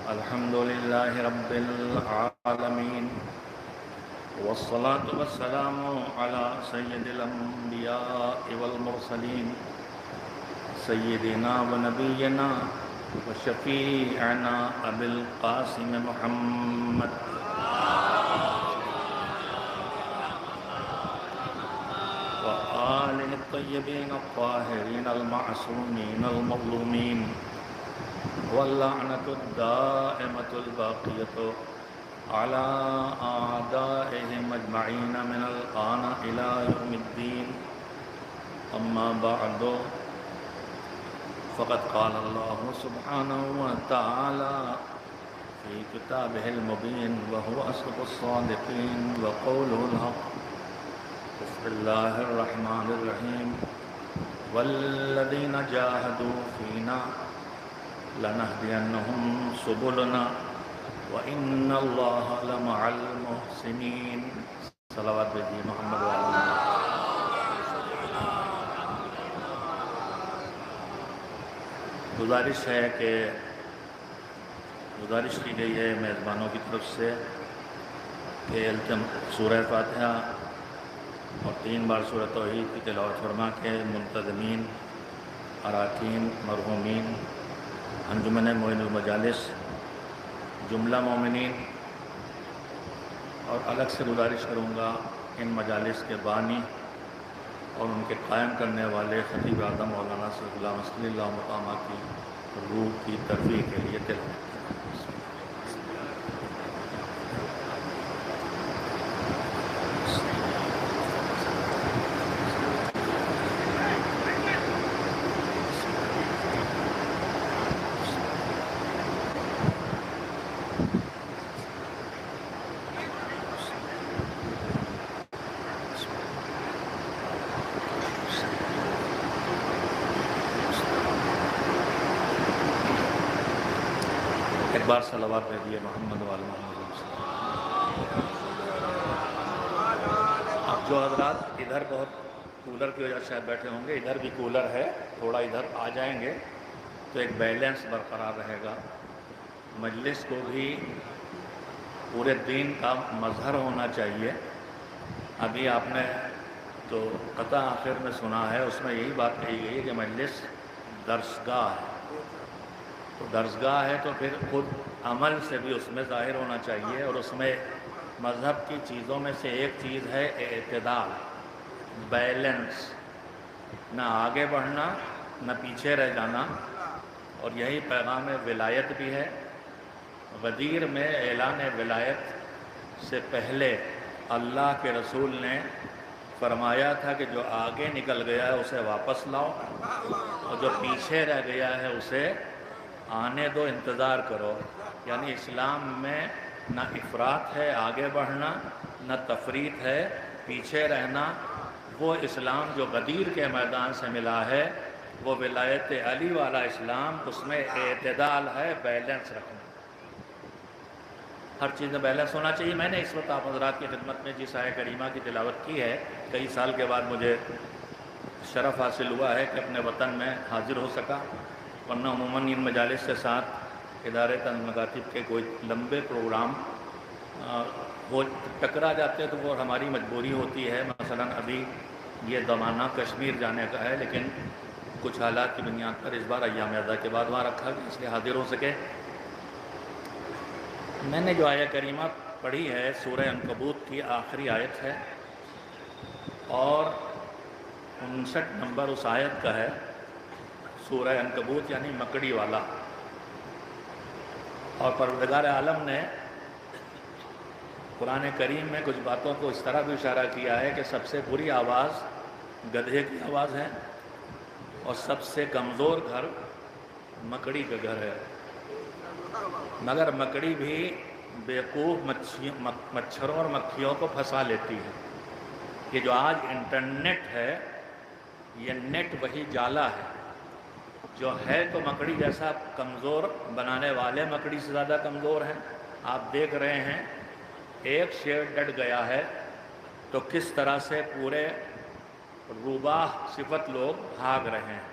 الحمد لله رب العالمين، والصلاة والسلام على سيد الأنبياء والمرسلين، سيدنا ونبينا وشفيعنا أبي القاسم محمد وآله الطيبين الطاهرين المعصومين المظلومين، واللعنة الدائمة الباقية على أعدائهم أجمعين من الآن إلى يوم الدين. أما بعد، فقد قال الله سبحانه وتعالى في كتابه المبين وهو أصدق الصادقين وقوله الحق. بسم الله الرحمن الرحيم. والذين جاهدوا فينا لنهدينهم سبلنا وإن الله لمع المحسنين. صلوات بجی محمد وعلى گزارش کی گئی ہے میزبانوں کی طرف سے کہ سورہ فاتحہ اور 3 بار سورہ توحید کی تلاوت فرما کے منتظمین، اراکین، مرحومین، انجمن معین المجالس، جملہ مومنین، اور الگ سے گزارش کروں گا ان مجالس کے بانی اور ان کے قائم کرنے والے خطیب اعظم مولانا سید غلام اصلی اللہ مقامہ کی روح کی ترفیع کے لیے تلاوت. ایک بار صلوات بھیجیے محمد وعلی محمد. اب جو حضرات ادھر بہت کولر کی وجہ سے شاید بیٹھے ہوں گے، ادھر بھی کولر ہے، تھوڑا ادھر آ جائیں گے تو ایک بیلنس برقرار رہے گا. مجلس کو بھی پورے دین کا مظہر ہونا چاہیے. ابھی آپ نے تو قطع آخر میں سنا ہے، اس میں یہی بات کہی گئی ہے کہ مجلس درسگاہ ہے. تو درسگاہ ہے تو پھر خود عمل سے بھی اس میں ظاہر ہونا چاہیے، اور اس میں مذہب کی چیزوں میں سے ایک چیز ہے اعتدال، بیلنس، نہ آگے بڑھنا نہ پیچھے رہ جانا. اور یہی پیغام ولایت بھی ہے. غدیر میں اعلان ولایت سے پہلے اللہ کے رسول نے فرمایا تھا کہ جو آگے نکل گیا ہے اسے واپس لاؤ، اور جو پیچھے رہ گیا ہے اسے آنے دو، انتظار کرو. یعنی اسلام میں نہ افراط ہے آگے بڑھنا، نہ تفریط ہے پیچھے رہنا. وہ اسلام جو غدیر کے میدان سے ملا ہے وہ ولایت علی والا اسلام، اس میں اعتدال ہے، بیلنس رکھنا. ہر چیز میں بیلنس ہونا چاہیے. میں نے اس وقت آپ حضرات کی خدمت میں جس آیہ کریمہ کی تلاوت کی ہے، کئی سال کے بعد مجھے شرف حاصل ہوا ہے کہ اپنے وطن میں حاضر ہو سکا، ورنہ عموماً ان مجالس کے ساتھ ادارے تنظیم مکاتب کے کوئی لمبے پروگرام وہ ٹکرا جاتے ہیں تو وہ ہماری مجبوری ہوتی ہے. مثلا ابھی یہ زمانہ کشمیر جانے کا ہے، لیکن کچھ حالات کی بنیاد پر اس بار ایام اعزا کے بعد وہاں رکھا گیا، اس لیے حاضر ہو سکے. میں نے جو آیہ کریمہ پڑھی ہے سورہ عنکبوت کی آخری آیت ہے، اور 59 نمبر اس آیت کا ہے. سورہ عنکبوت یعنی مکڑی والا. اور پروردگار عالم نے قرآن کریم میں کچھ باتوں کو اس طرح بھی اشارہ کیا ہے کہ سب سے بری آواز گدھے کی آواز ہے، اور سب سے کمزور گھر مکڑی کا گھر ہے. مگر مکڑی بھی بیوقوف مچھروں اور مکھیوں کو پھنسا لیتی ہے. کہ جو آج انٹرنیٹ ہے، یہ نیٹ وہی جالا ہے جو ہے تو مکڑی جیسا کمزور بنانے والے مکڑی سے زیادہ کمزور ہیں. آپ دیکھ رہے ہیں ایک شیر ڈٹ گیا ہے تو کس طرح سے پورے روباہ صفت لوگ بھاگ رہے ہیں.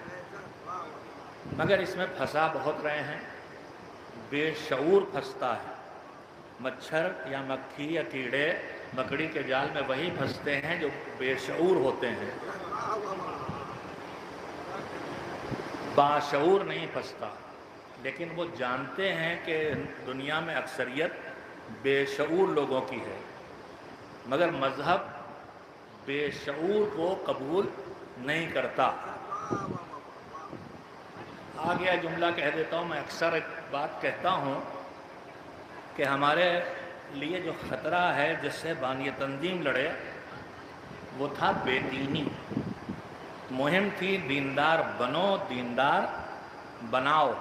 مگر اس میں پھنسا بہت رہے ہیں. بے شعور پھنستا ہے۔ مچھر یا مکھی یا کیڑے مکڑی کے جال میں وہی پھنستے ہیں جو بے شعور ہوتے ہیں، باشعور نہیں پھنستا۔ لیکن وہ جانتے ہیں کہ دنیا میں اکثریت بے شعور لوگوں کی ہے، مگر مذہب بے شعور کو قبول نہیں کرتا۔ آگے جملہ کہہ دیتا ہوں، میں اکثر ایک بات کہتا ہوں کہ ہمارے لیے جو خطرہ ہے جس سے بانی تنظیم لڑے وہ تھا بے دینی۔ مہم تھی دیندار بنو، دیندار بناؤ۔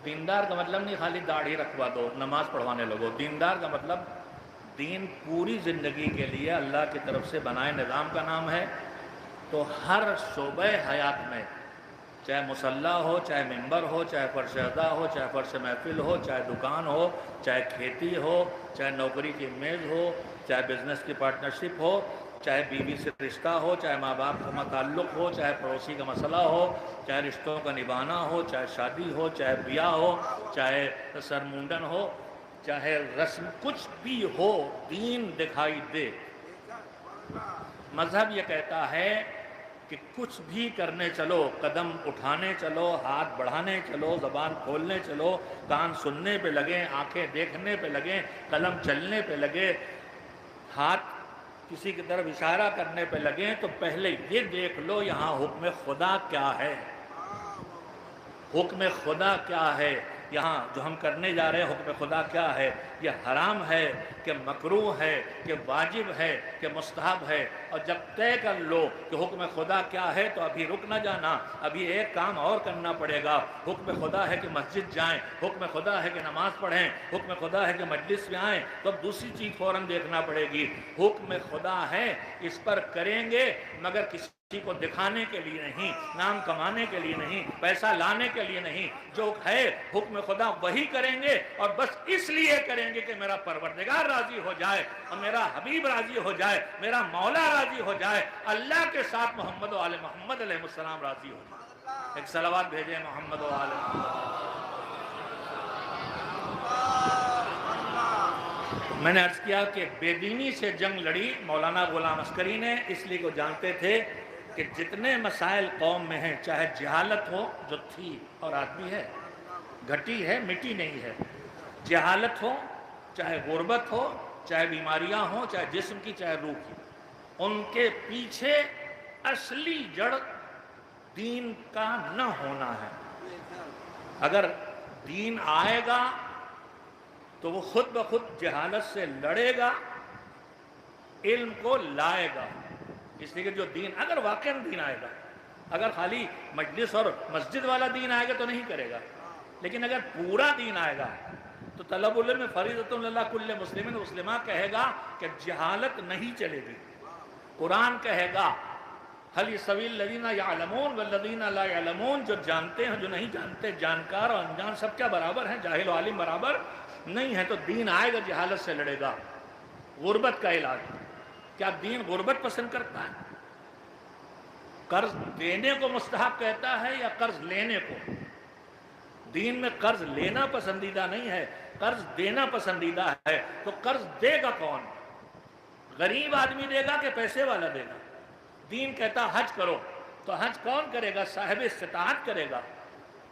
دیندار کا مطلب نہیں خالی داڑھی رکھوا دو، نماز پڑھوانے لگو۔ دیندار کا مطلب دین پوری زندگی کے لیے اللہ کی طرف سے بنائے نظام کا نام ہے۔ تو ہر شعبہ حیات میں، چاہے مصلی ہو، چاہے ممبر ہو، چاہے فرش ادا ہو، چاہے فرش محفل ہو، چاہے دکان ہو، چاہے کھیتی ہو، چاہے نوکری کی میز ہو، چاہے بزنس کی پارٹنرشپ ہو، چاہے بیوی سے رشتہ ہو، چاہے ماں باپ کا تعلق ہو، چاہے پڑوسی کا مسئلہ ہو، چاہے رشتوں کا نبھانا ہو، چاہے شادی ہو، چاہے بیاہ ہو، چاہے سر منڈن ہو، چاہے رسم کچھ بھی ہو، دین دکھائی دے۔ مذہب یہ کہتا ہے کہ کچھ بھی کرنے چلو، قدم اٹھانے چلو، ہاتھ بڑھانے چلو، زبان کھولنے چلو، کان سننے پہ لگیں، آنکھیں دیکھنے پہ لگیں، قلم چلنے پہ لگے، ہاتھ کسی کی طرف اشارہ کرنے پہ لگیں، تو پہلے یہ دیکھ لو یہاں حکم خدا کیا ہے۔ حکم خدا کیا ہے یہاں جو ہم کرنے جا رہے ہیں، حکم خدا کیا ہے؟ یہ حرام ہے کہ مکروہ ہے کہ واجب ہے کہ مستحب ہے؟ اور جب طے کر لو کہ حکم خدا کیا ہے تو ابھی رک نہ جانا، ابھی ایک کام اور کرنا پڑے گا۔ حکم خدا ہے کہ مسجد جائیں، حکم خدا ہے کہ نماز پڑھیں، حکم خدا ہے کہ مجلس میں آئیں، تو اب دوسری چیز فوراً دیکھنا پڑے گی۔ حکم خدا ہے، اس پر کریں گے مگر کسی کو دکھانے کے لیے نہیں، نام کمانے کے لیے نہیں، پیسہ لانے کے لیے نہیں۔ جو ہے حکم خدا وہی کریں گے، اور بس اس لیے کریں گے کہ میرا پروردگار راضی ہو جائے اور میرا حبیب راضی ہو جائے، میرا مولا راضی ہو جائے، اللہ کے ساتھ محمد و آل محمد علیہ السلام راضی ہو جائے۔ ایک صلوات بھیجیں محمد و آل محمد۔ میں نے عرض کیا کہ بے دینی سے جنگ لڑی مولانا غلام عسکری نے، اس لیے وہ جانتے تھے کہ جتنے مسائل قوم میں ہیں، چاہے جہالت ہو جو تھی اور آدمی ہے، گھٹی ہے مٹی نہیں ہے، جہالت ہو، چاہے غربت ہو، چاہے بیماریاں ہوں، چاہے جسم کی چاہے روح کی، ان کے پیچھے اصلی جڑ دین کا نہ ہونا ہے۔ اگر دین آئے گا تو وہ خود بخود جہالت سے لڑے گا، علم کو لائے گا۔ اس لیے کہ جو دین، اگر واقعاً دین آئے گا، اگر خالی مجلس اور مسجد والا دین آئے گا تو نہیں کرے گا، لیکن اگر پورا دین آئے گا تو طلب العلم فریضۃ علی کل مسلم مسلمہ کہے گا کہ جہالت نہیں چلے گی۔ قرآن کہے گا هل يستوي الذين يعلمون والذين لا يعلمون، جو جانتے ہیں جو نہیں جانتے، جانکار اور انجان سب کیا برابر ہیں؟ جاہل و عالم برابر نہیں ہے۔ تو دین آئے گا جہالت سے لڑے گا۔ غربت کا علاج، کیا دین غربت پسند کرتا ہے؟ قرض دینے کو مستحب کہتا ہے یا قرض لینے کو؟ دین میں قرض لینا پسندیدہ نہیں ہے، قرض دینا پسندیدہ ہے۔ تو قرض دے گا کون؟ غریب آدمی دے گا کہ پیسے والا دے گا؟ دین کہتا حج کرو، تو حج کون کرے گا؟ صاحب استطاعت کرے گا۔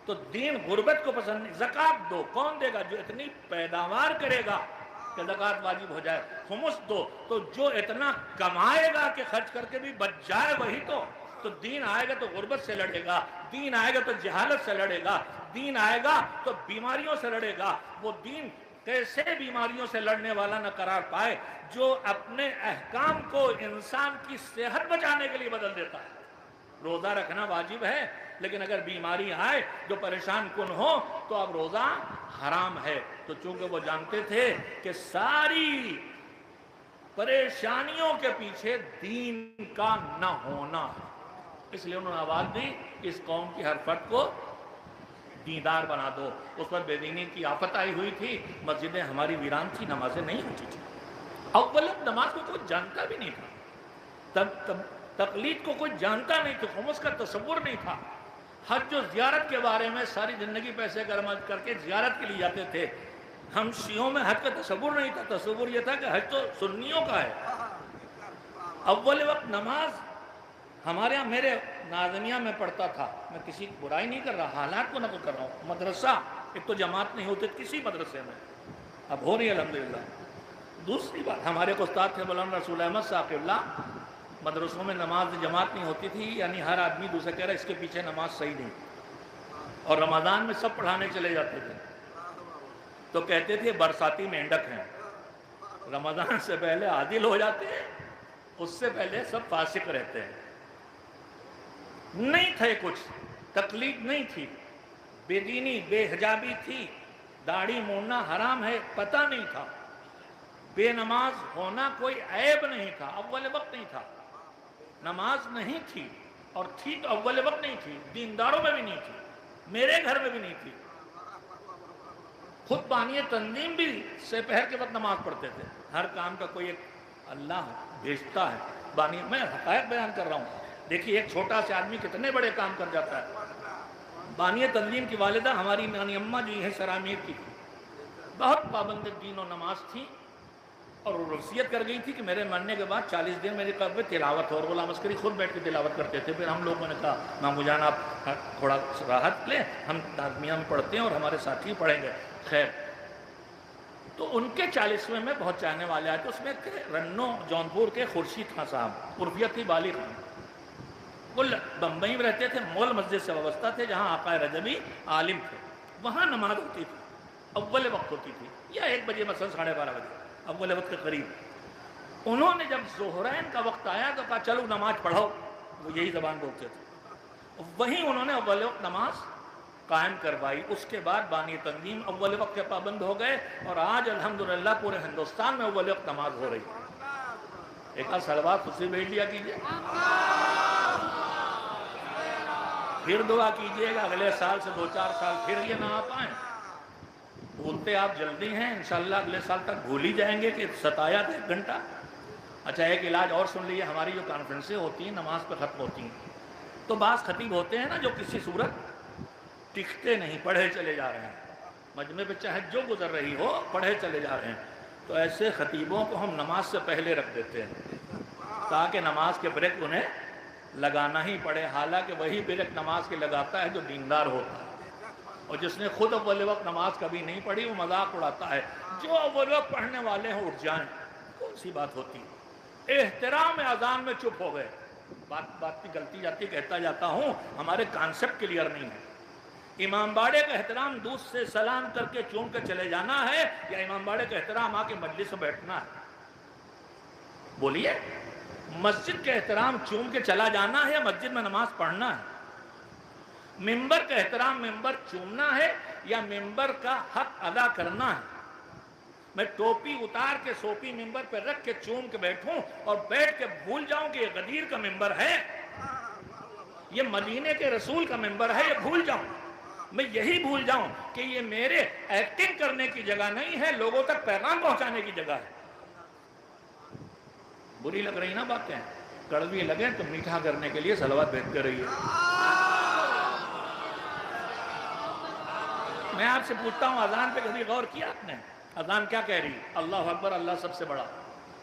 تو دین غربت کو پسند نہیں۔ زکوٰۃ دو، کون دے گا؟ جو اتنی پیداوار کرے گا کہ زکوٰۃ واجب ہو جائے۔ خمس دو، تو جو اتنا کمائے گا کہ خرچ کر کے بھی بچ جائے وہی تو۔ تو دین آئے گا تو غربت سے لڑے گا، دین آئے گا تو جہالت سے لڑے گا، دین آئے گا تو بیماریوں سے لڑے گا۔ وہ دین کیسے بیماریوں سے لڑنے والا نہ قرار پائے جو اپنے احکام کو انسان کی صحت بچانے کے لیے بدل دیتا ہے۔ روزہ رکھنا واجب ہے، لیکن اگر بیماری آئے جو پریشان کن ہو تو اب روزہ حرام ہے۔ تو چونکہ وہ جانتے تھے کہ ساری پریشانیوں کے پیچھے دین کا نہ ہونا ہے، اس لیے انہوں نے آواز دی اس قوم کی ہر فرد کو دیندار بنا دو۔ اس پر بے دینی کی آفت آئی ہوئی تھی، مسجدیں ہماری ویران تھی، نمازیں نہیں ہوتی تھی۔ اولت نماز کو کوئی جانتا بھی نہیں تھا، تقلید کو کوئی جانتا نہیں تھا، خمس کا تصور نہیں تھا۔ حج و زیارت کے بارے میں ساری زندگی پیسے گرمت کر کے زیارت کے لیے جاتے تھے. ہم شیعوں میں حج کا تصور نہیں تھا. تصور یہ تھا کہ حج تو سنیوں کا ہے. اول وقت نماز ہمارے ہاں میرے نازنیہ میں پڑھتا تھا. میں کسی برائی نہیں کر رہا, حالات کو نقل کر رہا ہوں. مدرسہ ایک تو جماعت نہیں ہوتی کسی مدرسے میں, اب ہو رہی ہے الحمدللہ. دوسری بات, ہمارے کو استاد تھے مولانا رسول احمد صاحب اللہ. مدرسوں میں نماز جماعت نہیں ہوتی تھی, یعنی ہر آدمی دوسرا کہہ رہا اس کے پیچھے نماز صحیح نہیں. اور رمضان میں سب پڑھانے چلے جاتے تھے تو کہتے تھے برساتی مینڈک ہیں. رمضان سے پہلے عادل ہو جاتے ہیں, اس سے پہلے سب فاسق رہتے ہیں. نہیں تھے کچھ, تکلیف نہیں تھی, بے دینی بے حجابی تھی, داڑھی موننا حرام ہے پتہ نہیں تھا, بے نماز ہونا کوئی عیب نہیں تھا. اول وقت نہیں تھا, نماز نہیں تھی, اور تھی تو اول وقت نہیں تھی. دینداروں میں بھی نہیں تھی, میرے گھر میں بھی نہیں تھی. خود بانی تنظیم بھی سپہر کے وقت نماز پڑھتے تھے. ہر کام کا کوئی ایک اللہ بھیجتا ہے. بانی میں حقائق بیان کر رہا ہوں. دیکھیے ایک چھوٹا سے آدمی کتنے بڑے کام کر جاتا ہے. بانی تنظیم کی والدہ ہماری نانی اماں جو ہے سرامیر کی, بہت پابند دین و نماز تھی, اور وہ وصیت کر گئی تھی کہ میرے مرنے کے بعد 40 دن میرے قبر پہ تلاوت ہو. اور غلام عسکری خود بیٹھ کے تلاوت کرتے تھے. پھر ہم لوگوں نے کہا مامو جان آپ تھوڑا راحت لیں, ہم نازمیہ میں پڑھتے ہیں اور ہمارے ساتھی پڑھیں گے. خیر, تو ان کے 40ویں میں بہت چاہنے والے آئے تھے. اس میں رنو جونپور کے خورشید خان صاحب, عرفیت تھی بالی خان. وہ بمبئی میں رہتے تھے, مول مسجد سے وابستہ تھے جہاں آقا رجبی عالم تھے. وہاں نماز ہوتی تھی, اول وقت ہوتی تھی, یا 1 بجے مثلا 12:30 بجے اول وقت کے قریب. انہوں نے جب ظہرین کا وقت آیا تو کہا چلو نماز پڑھو. وہ یہی زبان بولتے تھے. وہیں انہوں نے اول وقت نماز قائم کروائی. اس کے بعد بانی تنظیم اول وقت کے پابند ہو گئے, اور آج الحمدللہ پورے ہندوستان میں اول وقت نماز ہو رہی. ایک صلوات خود سے بھیج لیا کیجئے, پھر دعا کیجئے گا اگلے سال سے 2-4 سال پھر یہ نہ آ پائیں. بھولتے آپ جلدی ہیں, انشاءاللہ اگلے سال تک بھول ہی جائیں گے کہ ستایا تھا 1 گھنٹہ. اچھا ایک علاج اور سن لیجیے, ہماری جو کانفرنسیں ہوتی ہیں نماز پہ ختم ہوتی ہیں, تو بعض خطیب ہوتے ہیں نا جو کسی صورت ٹکتے نہیں, پڑھے چلے جا رہے ہیں مجمع پہ, چاہے جو گزر رہی ہو پڑھے چلے جا رہے ہیں. تو ایسے خطیبوں کو ہم نماز سے پہلے رکھ دیتے ہیں تاکہ نماز کے بریک انہیں لگانا ہی پڑے. حالانکہ وہی بریک نماز کے لگاتا ہے جو دیندار ہوتا ہے, اور جس نے خود اول وقت نماز کبھی نہیں پڑھی وہ مذاق اڑاتا ہے. جو اول وقت پڑھنے والے ہیں اٹھ جائیں, کون سی بات ہوتی. احترام اذان میں چپ ہو گئے. بات کی غلطی جاتی کہتا جاتا ہوں, ہمارے کانسیپٹ کلیئر نہیں ہے. امام باڑے کا احترام دوست سے سلام کر کے چوم کے چلے جانا ہے, یا امام باڑے کا احترام آ کے مجلس میں بیٹھنا ہے؟ بولیے. مسجد کا احترام چوم کے چلا جانا ہے یا مسجد میں نماز پڑھنا ہے؟ ممبر کا احترام ممبر چومنا ہے یا ممبر کا حق ادا کرنا ہے؟ میں ٹوپی اتار کے سوپی ممبر پہ رکھ کے چوم کے بیٹھوں اور بیٹھ کے بھول جاؤں کہ یہ غدیر کا ممبر ہے, یہ مدینے کے رسول کا ممبر ہے, یہ بھول جاؤں. میں یہی بھول جاؤں کہ یہ میرے ایکٹنگ کرنے کی جگہ نہیں ہے, لوگوں تک پیغام پہنچانے کی جگہ ہے. بری لگ رہی نا باتیں, کڑوی لگیں تو میٹھا کرنے کے لیے صلوات بھیجتے رہیے. میں آپ سے پوچھتا ہوں, اذان پہ کبھی غور کیا آپ نے؟ اذان کیا کہہ رہی؟ اللہ اکبر, اللہ سب سے بڑا,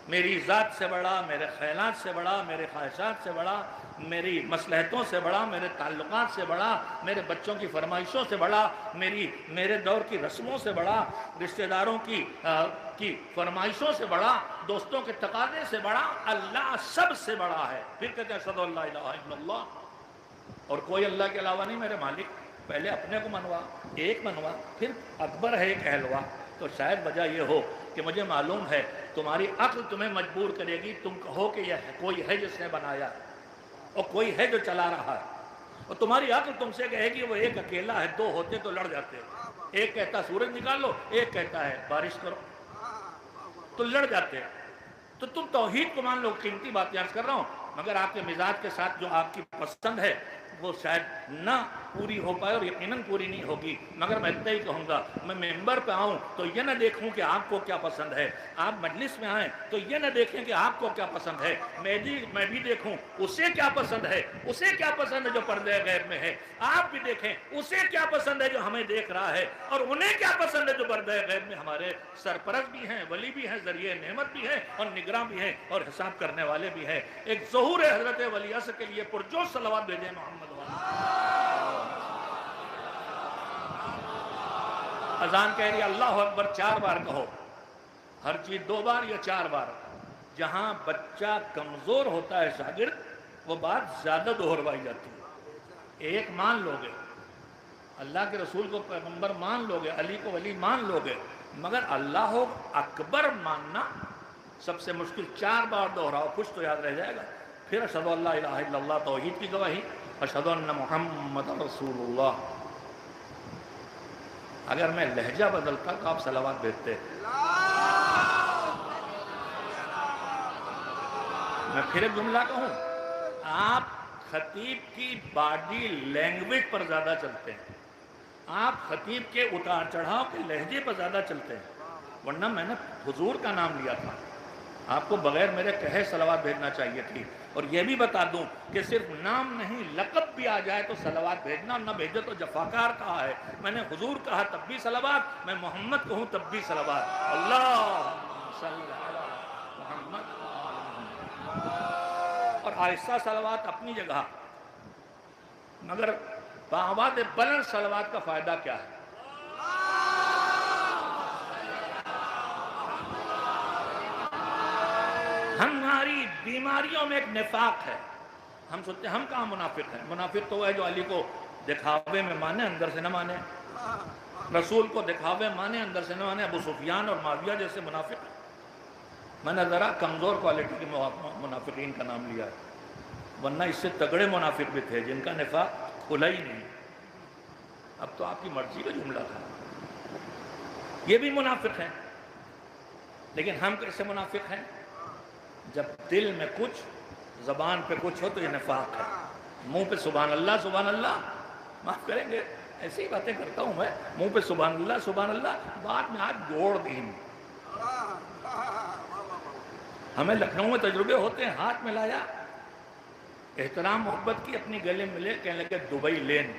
میری ذات سے بڑا, میرے خیالات سے بڑا, میرے خواہشات سے بڑا, میری مصلحتوں سے بڑا, میرے تعلقات سے بڑا, میرے بچوں کی فرمائشوں سے بڑا, میرے دور کی رسموں سے بڑا, رشتہ داروں کی فرمائشوں سے بڑا, دوستوں کے تقاضے سے بڑا, اللہ سب سے بڑا ہے. پھر کہتے ہیں اشہدو لا الہ الا اللہ, اور کوئی اللہ کے علاوہ نہیں میرے مالک. پہلے اپنے کو منوا, ایک منوا, پھر اکبر ہے ایک کہلوا. تو شاید وجہ یہ ہو کہ مجھے معلوم ہے تمہاری عقل تمہیں مجبور کرے گی, تم کہو کہ یہ کوئی ہے جس نے بنایا اور کوئی ہے جو چلا رہا ہے, اور تمہاری عقل تم سے کہے گی وہ ایک اکیلا ہے, 2 ہوتے تو لڑ جاتے. ایک کہتا سورج نکالو, ایک کہتا ہے بارش کرو, تو لڑ جاتے. تو تم توحید کو مان لو. قیمتی بات یاد کر رہا ہوں, مگر آپ کے مزاج کے ساتھ جو آپ کی پسند ہے وہ شاید نہ پوری ہو پائے اور یقیناً پوری نہیں ہوگی، مگر میں اتنا ہی کہوں گا، میں ممبر پہ آؤں تو یہ نہ دیکھوں کہ آپ کو کیا پسند ہے، آپ مجلس میں آئیں تو یہ نہ دیکھیں کہ آپ کو کیا پسند ہے، میں بھی دیکھوں اسے کیا پسند ہے، اسے کیا پسند ہے جو پردے غیب میں ہے، آپ بھی دیکھیں اسے کیا پسند ہے جو ہمیں دیکھ رہا ہے، اور انہیں کیا پسند ہے جو پردے غیب میں ہمارے سرپرست بھی ہیں، ولی بھی ہیں، ذریعہ نعمت بھی ہیں، اور نگراں بھی ہیں، اور حساب کرنے والے بھی ہیں۔ ایک ظہور حضرت ولی عصر کے لیے پرجوش صلوات بھیجیں محمد والا۔ اذان کہہ رہی اللہ اکبر 4 بار کہو، ہر چیز 2 بار یا 4 بار۔ جہاں بچہ کمزور ہوتا ہے شاگرد، وہ بات زیادہ دہروائی جاتی ہے۔ ایک مان لو گے، اللہ کے رسول کو پیغمبر مان لو گے، علی کو ولی مان لو گے، مگر اللہ اکبر ماننا سب سے مشکل۔ 4 بار دہراؤ، کچھ تو یاد رہ جائے گا۔ پھر اشہد ان لا الہ الا اللہ، توحید کی گواہی، اشہد ان محمد رسول اللہ۔ اگر میں لہجہ بدلتا تو آپ صلوات بھیجتے۔ میں پھر ایک جملہ کہوں، آپ خطیب کی باڈی لینگویج پر زیادہ چلتے ہیں، آپ خطیب کے اتار چڑھاؤ کے لہجے پر زیادہ چلتے ہیں، ورنہ میں نے حضور کا نام لیا تھا، آپ کو بغیر میرے کہے صلوات بھیجنا چاہیے تھی۔ اور یہ بھی بتا دوں کہ صرف نام نہیں، لقب بھی آ جائے تو صلوات بھیجنا، نہ بھیجے تو جفاکار کہا ہے۔ میں نے حضور کہا تب بھی صلوات، میں محمد کہوں تب بھی صلوات۔ اللہم صلی علی محمد۔ اور آہستہ صلوات اپنی جگہ، مگر بآواز بلند صلوات کا فائدہ کیا ہے؟ ہماری بیماریوں میں ایک نفاق ہے، ہم سوچتے ہیں ہم کہاں منافق ہیں؟ منافق تو وہ ہے جو علی کو دکھاوے میں مانے، اندر سے نہ مانے، رسول کو دکھاوے مانے، اندر سے نہ مانے۔ ابو سفیان اور معاویہ جیسے منافق ہیں۔ میں نے ذرا کمزور کوالٹی کے منافقین کا نام لیا ہے، ورنہ اس سے تگڑے منافق بھی تھے جن کا نفاق کھلا ہی نہیں۔ اب تو آپ کی مرضی کا جملہ تھا، یہ بھی منافق ہیں۔ لیکن ہم کیسے منافق ہیں؟ جب دل میں کچھ، زبان پہ کچھ ہو تو یہ نفاق ہے، منہ پہ سبحان اللہ، معاف کریں گے ایسی ہی باتیں کرتا ہوں میں، منہ پہ سبحان اللہ، بعد میں آج جوڑ دین۔ ہمیں لکھنؤ میں تجربے ہوتے ہیں، ہاتھ میں لایا، احترام محبت کی، اپنی گلے ملے، کہنے لگے دبئی لین،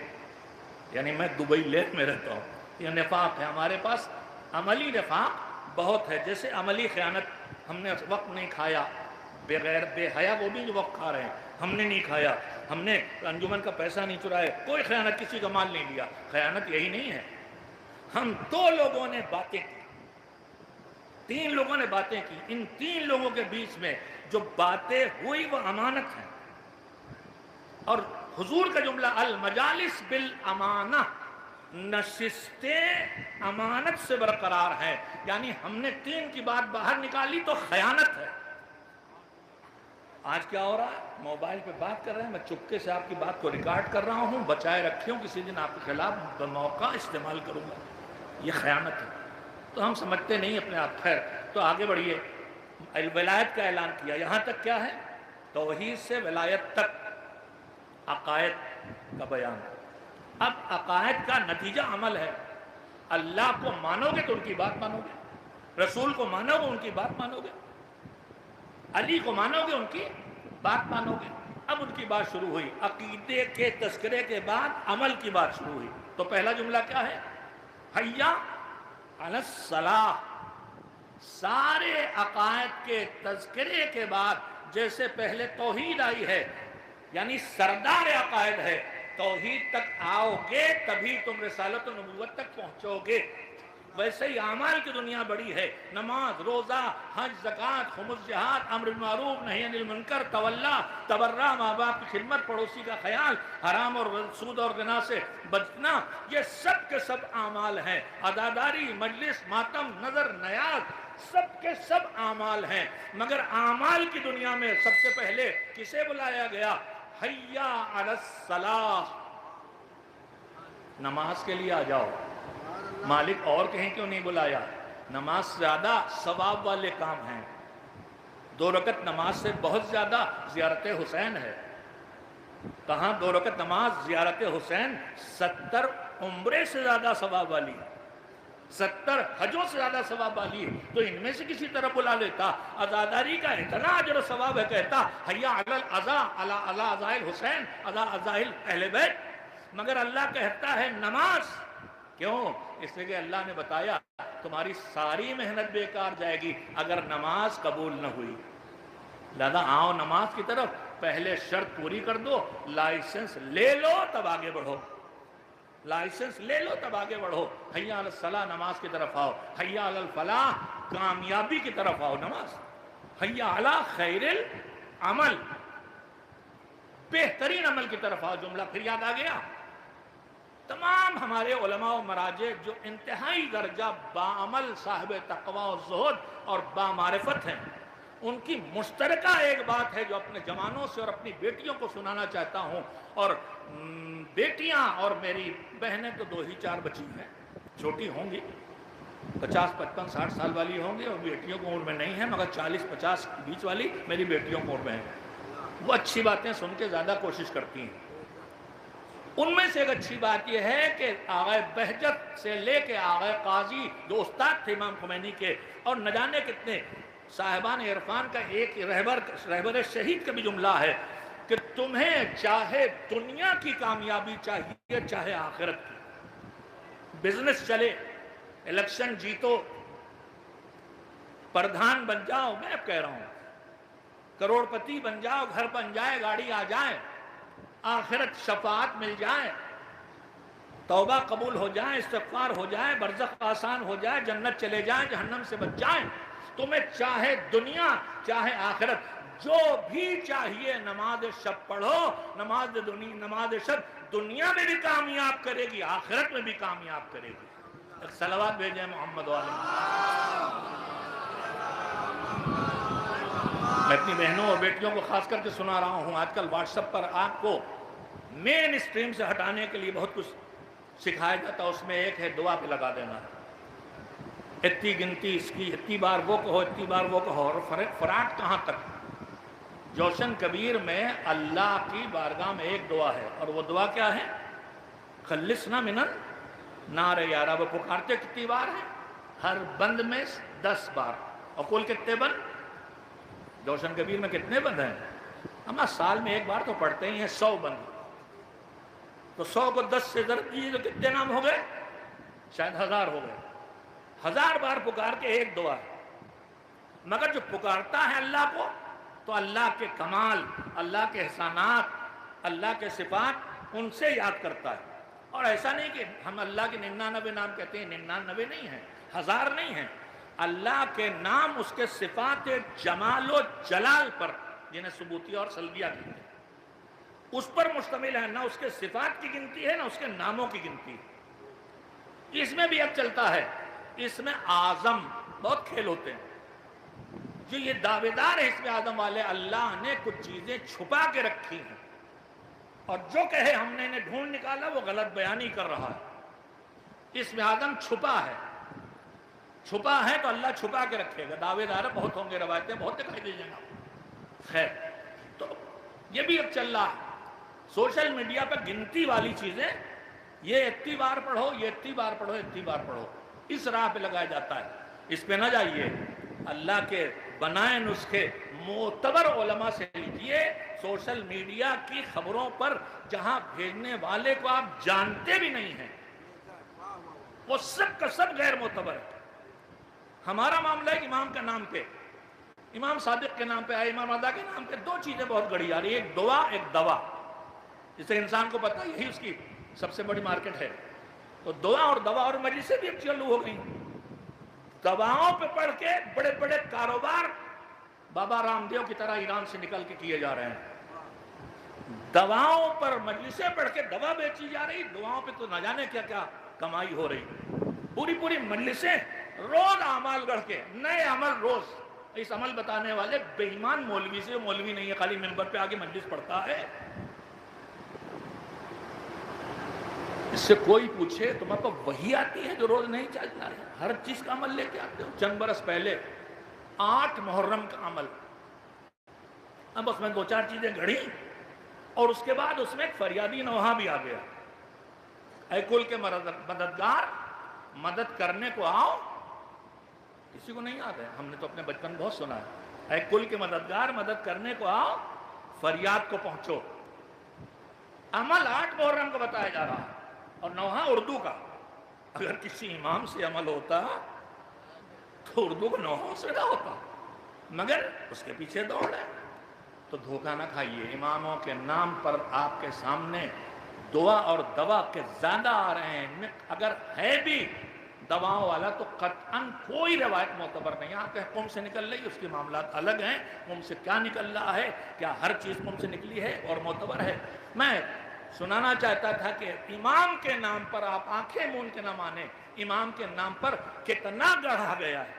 یعنی میں دبئی لین میں رہتا ہوں۔ یہ نفاق ہے ہمارے پاس، عملی نفاق بہت ہے۔ جیسے عملی خیانت، ہم نے وقت نہیں کھایا، بغیر بے حیا وہ بھی جو وقت کھا رہے ہیں، ہم نے نہیں کھایا، ہم نے انجمن کا پیسہ نہیں چرائے، کوئی خیانت، کسی کا مال نہیں لیا۔ خیانت یہی نہیں ہے۔ ہم 2 لوگوں نے باتیں کی، 3 لوگوں نے باتیں کی، ان 3 لوگوں کے بیچ میں جو باتیں ہوئی وہ امانت ہیں۔ اور حضور کا جملہ المجالس بالامانہ، نشستیں امانت سے برقرار ہیں، یعنی ہم نے 3 کی بات باہر نکالی تو خیانت ہے۔ آج کیا ہو رہا ہے؟ موبائل پہ بات کر رہے ہیں، میں چپکے سے آپ کی بات کو ریکارڈ کر رہا ہوں، بچائے رکھی ہوں، کسی دن آپ کے خلاف بموقع استعمال کروں گا۔ یہ خیانت ہے۔ تو ہم سمجھتے نہیں اپنے آپ۔ خیر، تو آگے بڑھیے، ولایت کا اعلان کیا، یہاں تک کیا ہے؟ توحید سے ولایت تک عقائد کا بیان۔ اب عقائد کا نتیجہ عمل ہے۔ اللہ کو مانو گے تو ان کی بات مانو گے، رسول کو مانو گے ان کی بات مانو گے، علی کو مانو گے ان کی بات مانو گے۔ اب ان کی بات شروع ہوئی، عقیدے کے تذکرے کے بعد عمل کی بات شروع ہوئی۔ تو پہلا جملہ کیا ہے؟ حیا علی الصلاۃ۔ سارے عقائد کے تذکرے کے بعد جیسے پہلے توحید آئی ہے، یعنی سردار عقائد ہے، توحید تک آؤ گے تبھی تم رسالت و نبوت تک پہنچو گے۔ ویسے ہی اعمال کی دنیا بڑی ہے، نماز، روزہ، حج، زکوٰۃ، خمس، جہاد، امر بالمعروف، نہی عن المنکر، تولا، تبرہ، ماں باپ کی خدمت، پڑوسی کا خیال، حرام اور سود اور گناہ سے بچنا، یہ سب کے سب اعمال ہیں۔ عزاداری، مجلس، ماتم، نظر، نیاز، سب کے سب اعمال ہیں۔ مگر اعمال کی دنیا میں سب سے پہلے کسے بلایا گیا؟ حیا علی الصلاۃ، نماز کے لیے آ جاؤ۔ مالک اور کہیں کیوں نہیں بلایا؟ نماز سے زیادہ ثواب والے کام ہیں۔ 2 رکعت نماز سے بہت زیادہ زیارت حسین ہے، کہاں 2 رکعت نماز زیارت حسین 70 عمرے سے زیادہ ثواب والی ہے، 70 حجوں سے زیادہ ثواب والی ہے، تو ان میں سے کسی طرح بلا لیتا۔ عزاداری کا اتنا اجر و ثواب ہے، کہتا حیا علی العزا علی عزاء الحسین علی عزاء اہل بیت، مگر اللہ کہتا ہے نماز۔ کیوں؟ اس لیے کہ اللہ نے بتایا تمہاری ساری محنت بیکار جائے گی اگر نماز قبول نہ ہوئی، لہذا آؤ نماز کی طرف، پہلے شرط پوری کر دو، لائسنس لے لو تب آگے بڑھو، لائسنس لے لو تب آگے بڑھو۔ حیا علی الصلاۃ، نماز کی طرف آؤ، حیا علی الفلاح، کامیابی کی طرف آؤ، نماز، حیا علی خیر العمل، بہترین عمل کی طرف آؤ۔ جملہ پھر یاد آ گیا؟ تمام ہمارے علماء و مراجع جو انتہائی درجہ باعمل، صاحب تقوی و زہد اور بامعرفت ہیں، ان کی مشترکہ ایک بات ہے جو اپنے جوانوں سے اور اپنی بیٹیوں کو سنانا چاہتا ہوں، اور بیٹیاں اور میری بہنیں تو 2 ہی 4 بچی ہیں، چھوٹی ہوں گی، 50 55 60 سال والی ہوں گی، اور بیٹیوں کو عمر میں نہیں ہیں، مگر 40 50 بیچ والی میری بیٹیوں کو عمر میں ہیں۔ وہ اچھی باتیں سن کے زیادہ کوشش کرتی ہیں۔ ان میں سے ایک اچھی بات یہ ہے کہ آغا بہجت سے لے کے آغا قاضی جو استاد تھے امام خمینی کے، اور نہ جانے کتنے صاحبان عرفان کا ایک رہبر شہید کا بھی جملہ ہے کہ تمہیں چاہے دنیا کی کامیابی چاہیے چاہے آخرت کی، بزنس چلے، الیکشن جیتو، پردھان بن جاؤ، میں اب کہہ رہا ہوں کروڑ پتی بن جاؤ، گھر بن جائے، گاڑی آ جائے، آخرت شفاعت مل جائے، توبہ قبول ہو جائے، استغفار ہو جائے، برزخ آسان ہو جائے، جنت چلے جائیں، جہنم سے بچ جائیں، تمہیں چاہے دنیا چاہے آخرت جو بھی چاہیے، نماز شب پڑھو، نماز شب دنیا میں بھی کامیاب کرے گی، آخرت میں بھی کامیاب کرے گی۔ ایک صلوات بھیجیں محمد والے۔ میں اپنی بہنوں اور بیٹیوں کو خاص کر کے سنا رہا ہوں، آج کل واٹس ایپ پر آپ کو مین اسٹریم سے ہٹانے کے لیے بہت کچھ سکھایا جاتا ہے، اس میں ایک ہے دعا پہ لگا دینا، اتنی گنتی اس کی، اتنی بار وہ کہو، اتنی بار وہ کہو، اور فراق کہاں تک؟ جوشن کبیر میں اللہ کی بارگاہ میں ایک دعا ہے، اور وہ دعا کیا ہے؟ خلصنا من النار یا رب۔ وہ پکارتے کتنی بار ہیں؟ ہر بند میں 10 بار۔ اور کل کتنے بند؟ جوشن کبیر میں کتنے بند ہیں؟ ہم سال میں ایک بار تو پڑھتے ہی ہیں، 100 بند، تو 100 کو 10 سے ضرب دیجیے تو کتنے نام ہو گئے؟ شاید 1000 ہو گئے۔ 1000 بار پکار کے ایک دعا ہے، مگر جو پکارتا ہے اللہ کو تو اللہ کے کمال، اللہ کے احسانات، اللہ کے صفات ان سے یاد کرتا ہے۔ اور ایسا نہیں کہ ہم اللہ کے 99 نام کہتے ہیں، 99 نہیں ہیں، 1000 نہیں ہیں، اللہ کے نام اس کے صفات جمال و جلال پر، جنہیں ثبوتیہ اور سلبیہ کہتے ہیں، اس پر مشتمل ہے، نہ اس کے صفات کی گنتی ہے نہ اس کے ناموں کی گنتی ہے۔ اس میں بھی اب چلتا ہے، اس میں اعظم بہت کھیل ہوتے ہیں، جو یہ دعوے دار ہے اس میں اعظم والے، اللہ نے کچھ چیزیں چھپا کے رکھی ہیں، اور جو کہے ہم نے انہیں ڈھونڈ نکالا وہ غلط بیانی کر رہا ہے۔ اس میں اعظم چھپا ہے، چھپا ہے تو اللہ چھپا کے رکھے گا۔ دعوے دار بہت ہوں گے، روایتیں بہت دکھائی دے جائیں گا۔ خیر، تو یہ بھی اب چل رہا ہے سوشل میڈیا پہ گنتی والی چیزیں، یہ اتنی بار پڑھو، یہ اتنی بار پڑھو، اتنی بار پڑھو، اس راہ پہ لگایا جاتا ہے، اس پہ نہ جائیے۔ اللہ کے بنائے نسخے معتبر علماء سے لیجئے، سوشل میڈیا کی خبروں پر جہاں بھیجنے والے کو آپ جانتے بھی نہیں ہیں، وہ سب کا سب غیر معتبر ہے۔ ہمارا معاملہ ہے امام کے نام پہ، امام صادق کے نام پہ آئے، امام رضا کے نام پہ 2 چیزیں بہت گڑی آ رہی ہے، ایک دعا، ایک دوا، جسے انسان کو پتا یہی اس کی سب سے بڑی مارکیٹ ہے۔ تو دعا اور دوا اور مجلسیں بھی اب چالو ہو گئی، دواؤں پہ پڑھ کے بڑے بڑے کاروبار بابا رام دیو کی طرح ایران سے نکل کے کیے جا رہے ہیں، دواؤں پر مجلسیں پڑھ کے دوا بیچی جا رہی، دعاؤں پہ تو نہ جانے کیا کیا کمائی ہو رہی، پوری پوری مجلسیں، روز اعمال گڑھ کے، نئے عمل روز۔ اس عمل بتانے والے بے ایمان مولوی سے، مولوی نہیں ہے، خالی منبر پہ آگے مجلس پڑھتا ہے۔ اس سے کوئی پوچھے تمہیں تو وہی آتی ہے جو روز نہیں چلتا ہے، ہر چیز کا عمل لے کے آتے ہو۔ چند برس پہلے 8 محرم کا عمل، اب اس میں 2-4 چیزیں گھڑی، اور اس کے بعد اس میں ایک فریادی نوحہ بھی آ گیا، اے کل کے مددگار مدد کرنے کو آؤ. کسی کو نہیں یاد ہے؟ ہم نے تو اپنے بچپن بہت سنا ہے، اے کل کے مددگار مدد کرنے کو آؤ، فریاد کو پہنچو. عمل 8 محرم کو بتایا جا رہا ہے اور نوحہ اردو کا. اگر کسی امام سے عمل ہوتا تو اردو کو نوحوں سے نہ ہوتا، مگر اس کے پیچھے دوڑ ہے. تو دھوکہ نہ کھائیے، اماموں کے نام پر آپ کے سامنے دعا اور دوا کے زیادہ آ رہے ہیں. اگر ہے بھی دواؤں والا تو قطعاً کوئی روایت معتبر نہیں. آپ کے قوم سے نکل رہی، اس کے معاملات الگ ہیں. قوم سے کیا نکل رہا ہے، کیا ہر چیز قوم سے نکلی ہے اور معتبر ہے؟ میں سنانا چاہتا تھا کہ امام کے نام پر آپ آنکھیں مون کے نہ مانیں. امام کے نام پر کتنا گڑھا گیا ہے،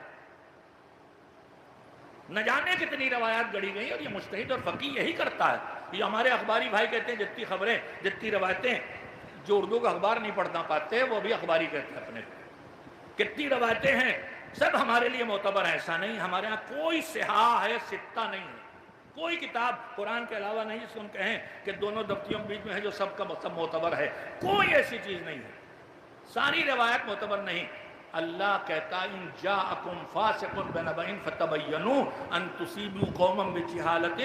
نہ جانے کتنی روایات گڑھی گئی، اور یہ مجتہد اور فقیہ یہی کرتا ہے. یہ ہمارے اخباری بھائی کہتے ہیں جتنی خبریں جتنی روایتیں، جو اردو کا اخبار نہیں پڑھنا پاتے وہ بھی اخباری کہتے ہیں اپنے. کتنی روایتیں ہیں، سب ہمارے لیے معتبر ہے. ایسا نہیں، ہمارے ہاں کوئی صحاح ہے ستہ نہیں ہے، کوئی کتاب قرآن کے علاوہ نہیں جس کو ہم کہیں کہ دونوں دفتیوں کے بیچ میں ہے جو سب کا سب معتبر ہے. کوئی ایسی چیز نہیں ہے، ساری روایت معتبر نہیں. اللہ کہتا ان جاءکم فاسق بنبأ فتبینوا ان تصیبوا قوما بجہالۃ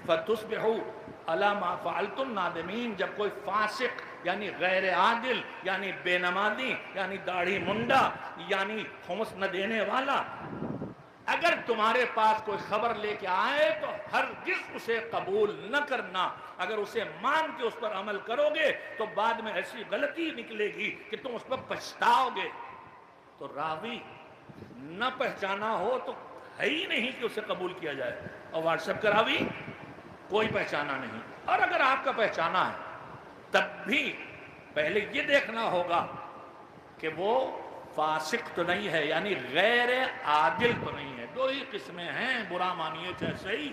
فتصبحوا علی ما فعلتم نادمین. جب کوئی فاسق یعنی غیر عادل یعنی بے نمازی یعنی داڑھی منڈا یعنی خمس نہ دینے والا اگر تمہارے پاس کوئی خبر لے کے آئے تو ہرگز اسے قبول نہ کرنا. اگر اسے مان کے اس پر عمل کرو گے تو بعد میں ایسی غلطی نکلے گی کہ تم اس پر پچھتاؤ گے. تو راوی نہ پہچانا ہو تو ہے ہی نہیں کہ اسے قبول کیا جائے. اور واٹس ایپ کا راوی کوئی پہچانا نہیں. اور اگر آپ کا پہچانا ہے تب بھی پہلے یہ دیکھنا ہوگا کہ وہ فاسق تو نہیں ہے، یعنی غیر عادل تو نہیں ہے. 2 ہی قسمیں ہیں، برا مانیے چاہے صحیح،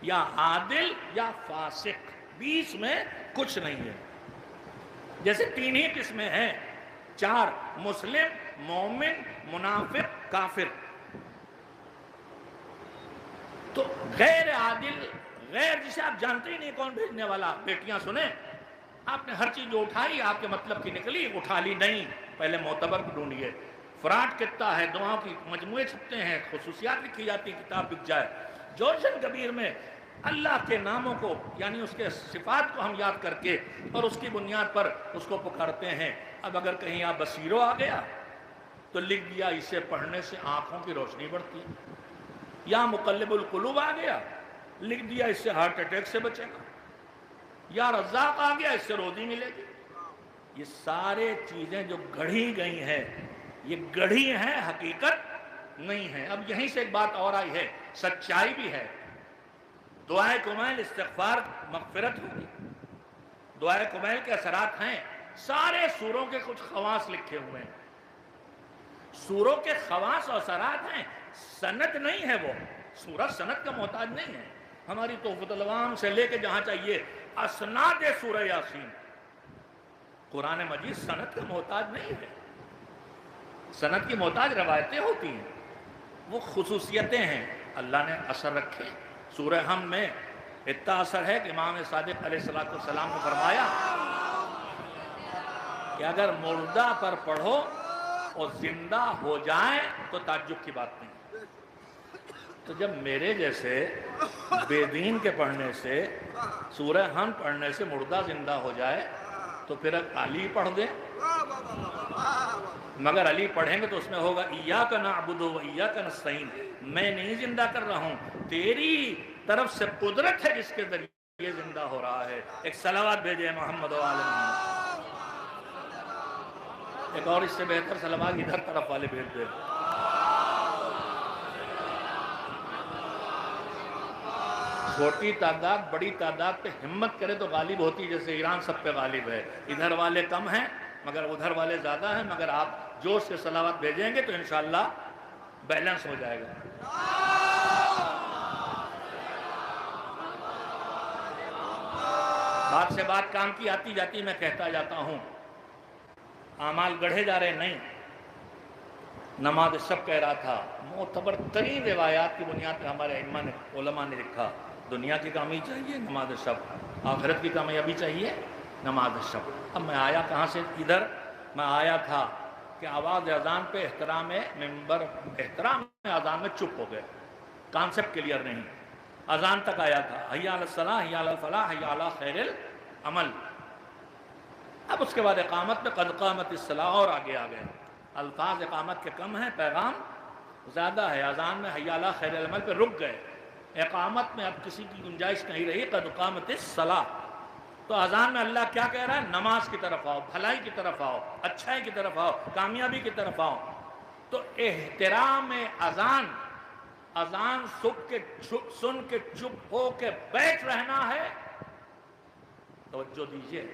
یا عادل یا فاسق، بیچ میں کچھ نہیں ہے. جیسے 3 ہی قسمیں ہیں، 4: مسلم، مومن، منافق، کافر. تو غیر عادل، غیر جسے آپ جانتے ہی نہیں کون بھیجنے والا. بیٹیاں سنیں، آپ نے ہر چیز جو اٹھائی آپ کے مطلب کی نکلی، اٹھا لی نہیں، پہلے معتبر کو ڈھونڈیے. فراڈ کتنا ہے، دعاؤں کی مجموعے چھپتے ہیں، خصوصیات لکھی جاتی، کتاب بک جائے. جورجن کبیر میں اللہ کے ناموں کو یعنی اس کے صفات کو ہم یاد کر کے اور اس کی بنیاد پر اس کو پکارتے ہیں. اب اگر کہیں آپ بصیرو آ گیا تو لکھ دیا اسے پڑھنے سے آنکھوں کی روشنی بڑھتی. یا مقلب القلوب آ گیا، لکھ دیا اس سے ہارٹ اٹیک سے بچے گا. یا رزاق آ گیا، اس سے روزی ملے گی. یہ سارے چیزیں جو گڑھی گئی ہیں یہ گڑھی ہیں، حقیقت نہیں ہے. اب یہیں سے ایک بات اور آئی ہے، سچائی بھی ہے. دعائے کمیل استغفار مغفرت ہوگی. دعائے کمیل کے اثرات ہیں. سارے سوروں کے کچھ خواص لکھے ہوئے ہیں، سوروں کے خواص اور اثرات ہیں. سند نہیں ہے، وہ سورہ سند کا محتاج نہیں ہے. ہماری تحفۃ العوام سے لے کے جہاں چاہیے اسناد سورہ یاسین، قرآن مجید سند کا محتاج نہیں ہے. سند کی محتاج روایتیں ہوتی ہیں، وہ خصوصیتیں ہیں. اللہ نے اثر رکھے. سورہ حمد میں اتنا اثر ہے کہ امام صادق علیہ السلام نے فرمایا کہ اگر مردہ پر پڑھو اور زندہ ہو جائیں تو تعجب کی بات نہیں. تو جب میرے جیسے بے دین کے پڑھنے سے، سورہ حمد پڑھنے سے مردہ زندہ ہو جائے تو پھر علی پڑھ دیں. مگر علی پڑھیں گے تو اس میں ہوگا ایاک نعبد و ایاک نستعین. میں نہیں زندہ کر رہا ہوں، تیری طرف سے قدرت ہے جس کے ذریعے زندہ ہو رہا ہے. ایک صلوات بھیجے محمد و آل محمد. ایک اور اس سے بہتر صلوات ادھر طرف والے بھیج دے. چھوٹی تعداد بڑی تعداد پہ ہمت کرے تو غالب ہوتی، جیسے ایران سب پہ غالب ہے. ادھر والے کم ہیں مگر ادھر والے زیادہ ہیں. مگر آپ جوش سے صلوات بھیجیں گے تو انشاءاللہ بیلنس ہو جائے گا. بات سے بات کام کی آتی جاتی میں کہتا جاتا ہوں، اعمال گڑھے جا رہے نہیں. نماز شب کہہ رہا تھا، معتبر ترین روایات کی بنیاد پہ ہمارے علماء نے علماء نے لکھا دنیا کی کامی چاہیے نماز شب. آخرت کی کامیابی چاہیے، نماز شب۔ اب میں آیا کہاں سے؟ ادھر میں آیا تھا کہ آواز اذان پہ احترام منبر، احترام اذان میں چپ ہو گئے، کانسیپٹ کلیئر نہیں، اذان تک آیا تھا، حی علی الصلاۃ، حی علی الفلاح، حی علی خیر العمل۔ اب اس کے بعد اقامت میں قد قامت الصلاۃ، اور آگے آ گئے، الفاظ اقامت کے کم ہیں، پیغام زیادہ ہے۔ اذان میں حی علی خیر العمل پہ رک گئے، اقامت میں اب کسی کی گنجائش نہیں رہی، قد قامت الصلاۃ۔ تو اذان میں اللہ کیا کہہ رہا ہے؟ نماز کی طرف آؤ، بھلائی کی طرف آؤ، اچھائی کی طرف آؤ، کامیابی کی طرف آؤ۔ تو احترام اذان، اذان سن کے چپ ہو کے بیٹھ رہنا ہے؟ توجہ دیجئے،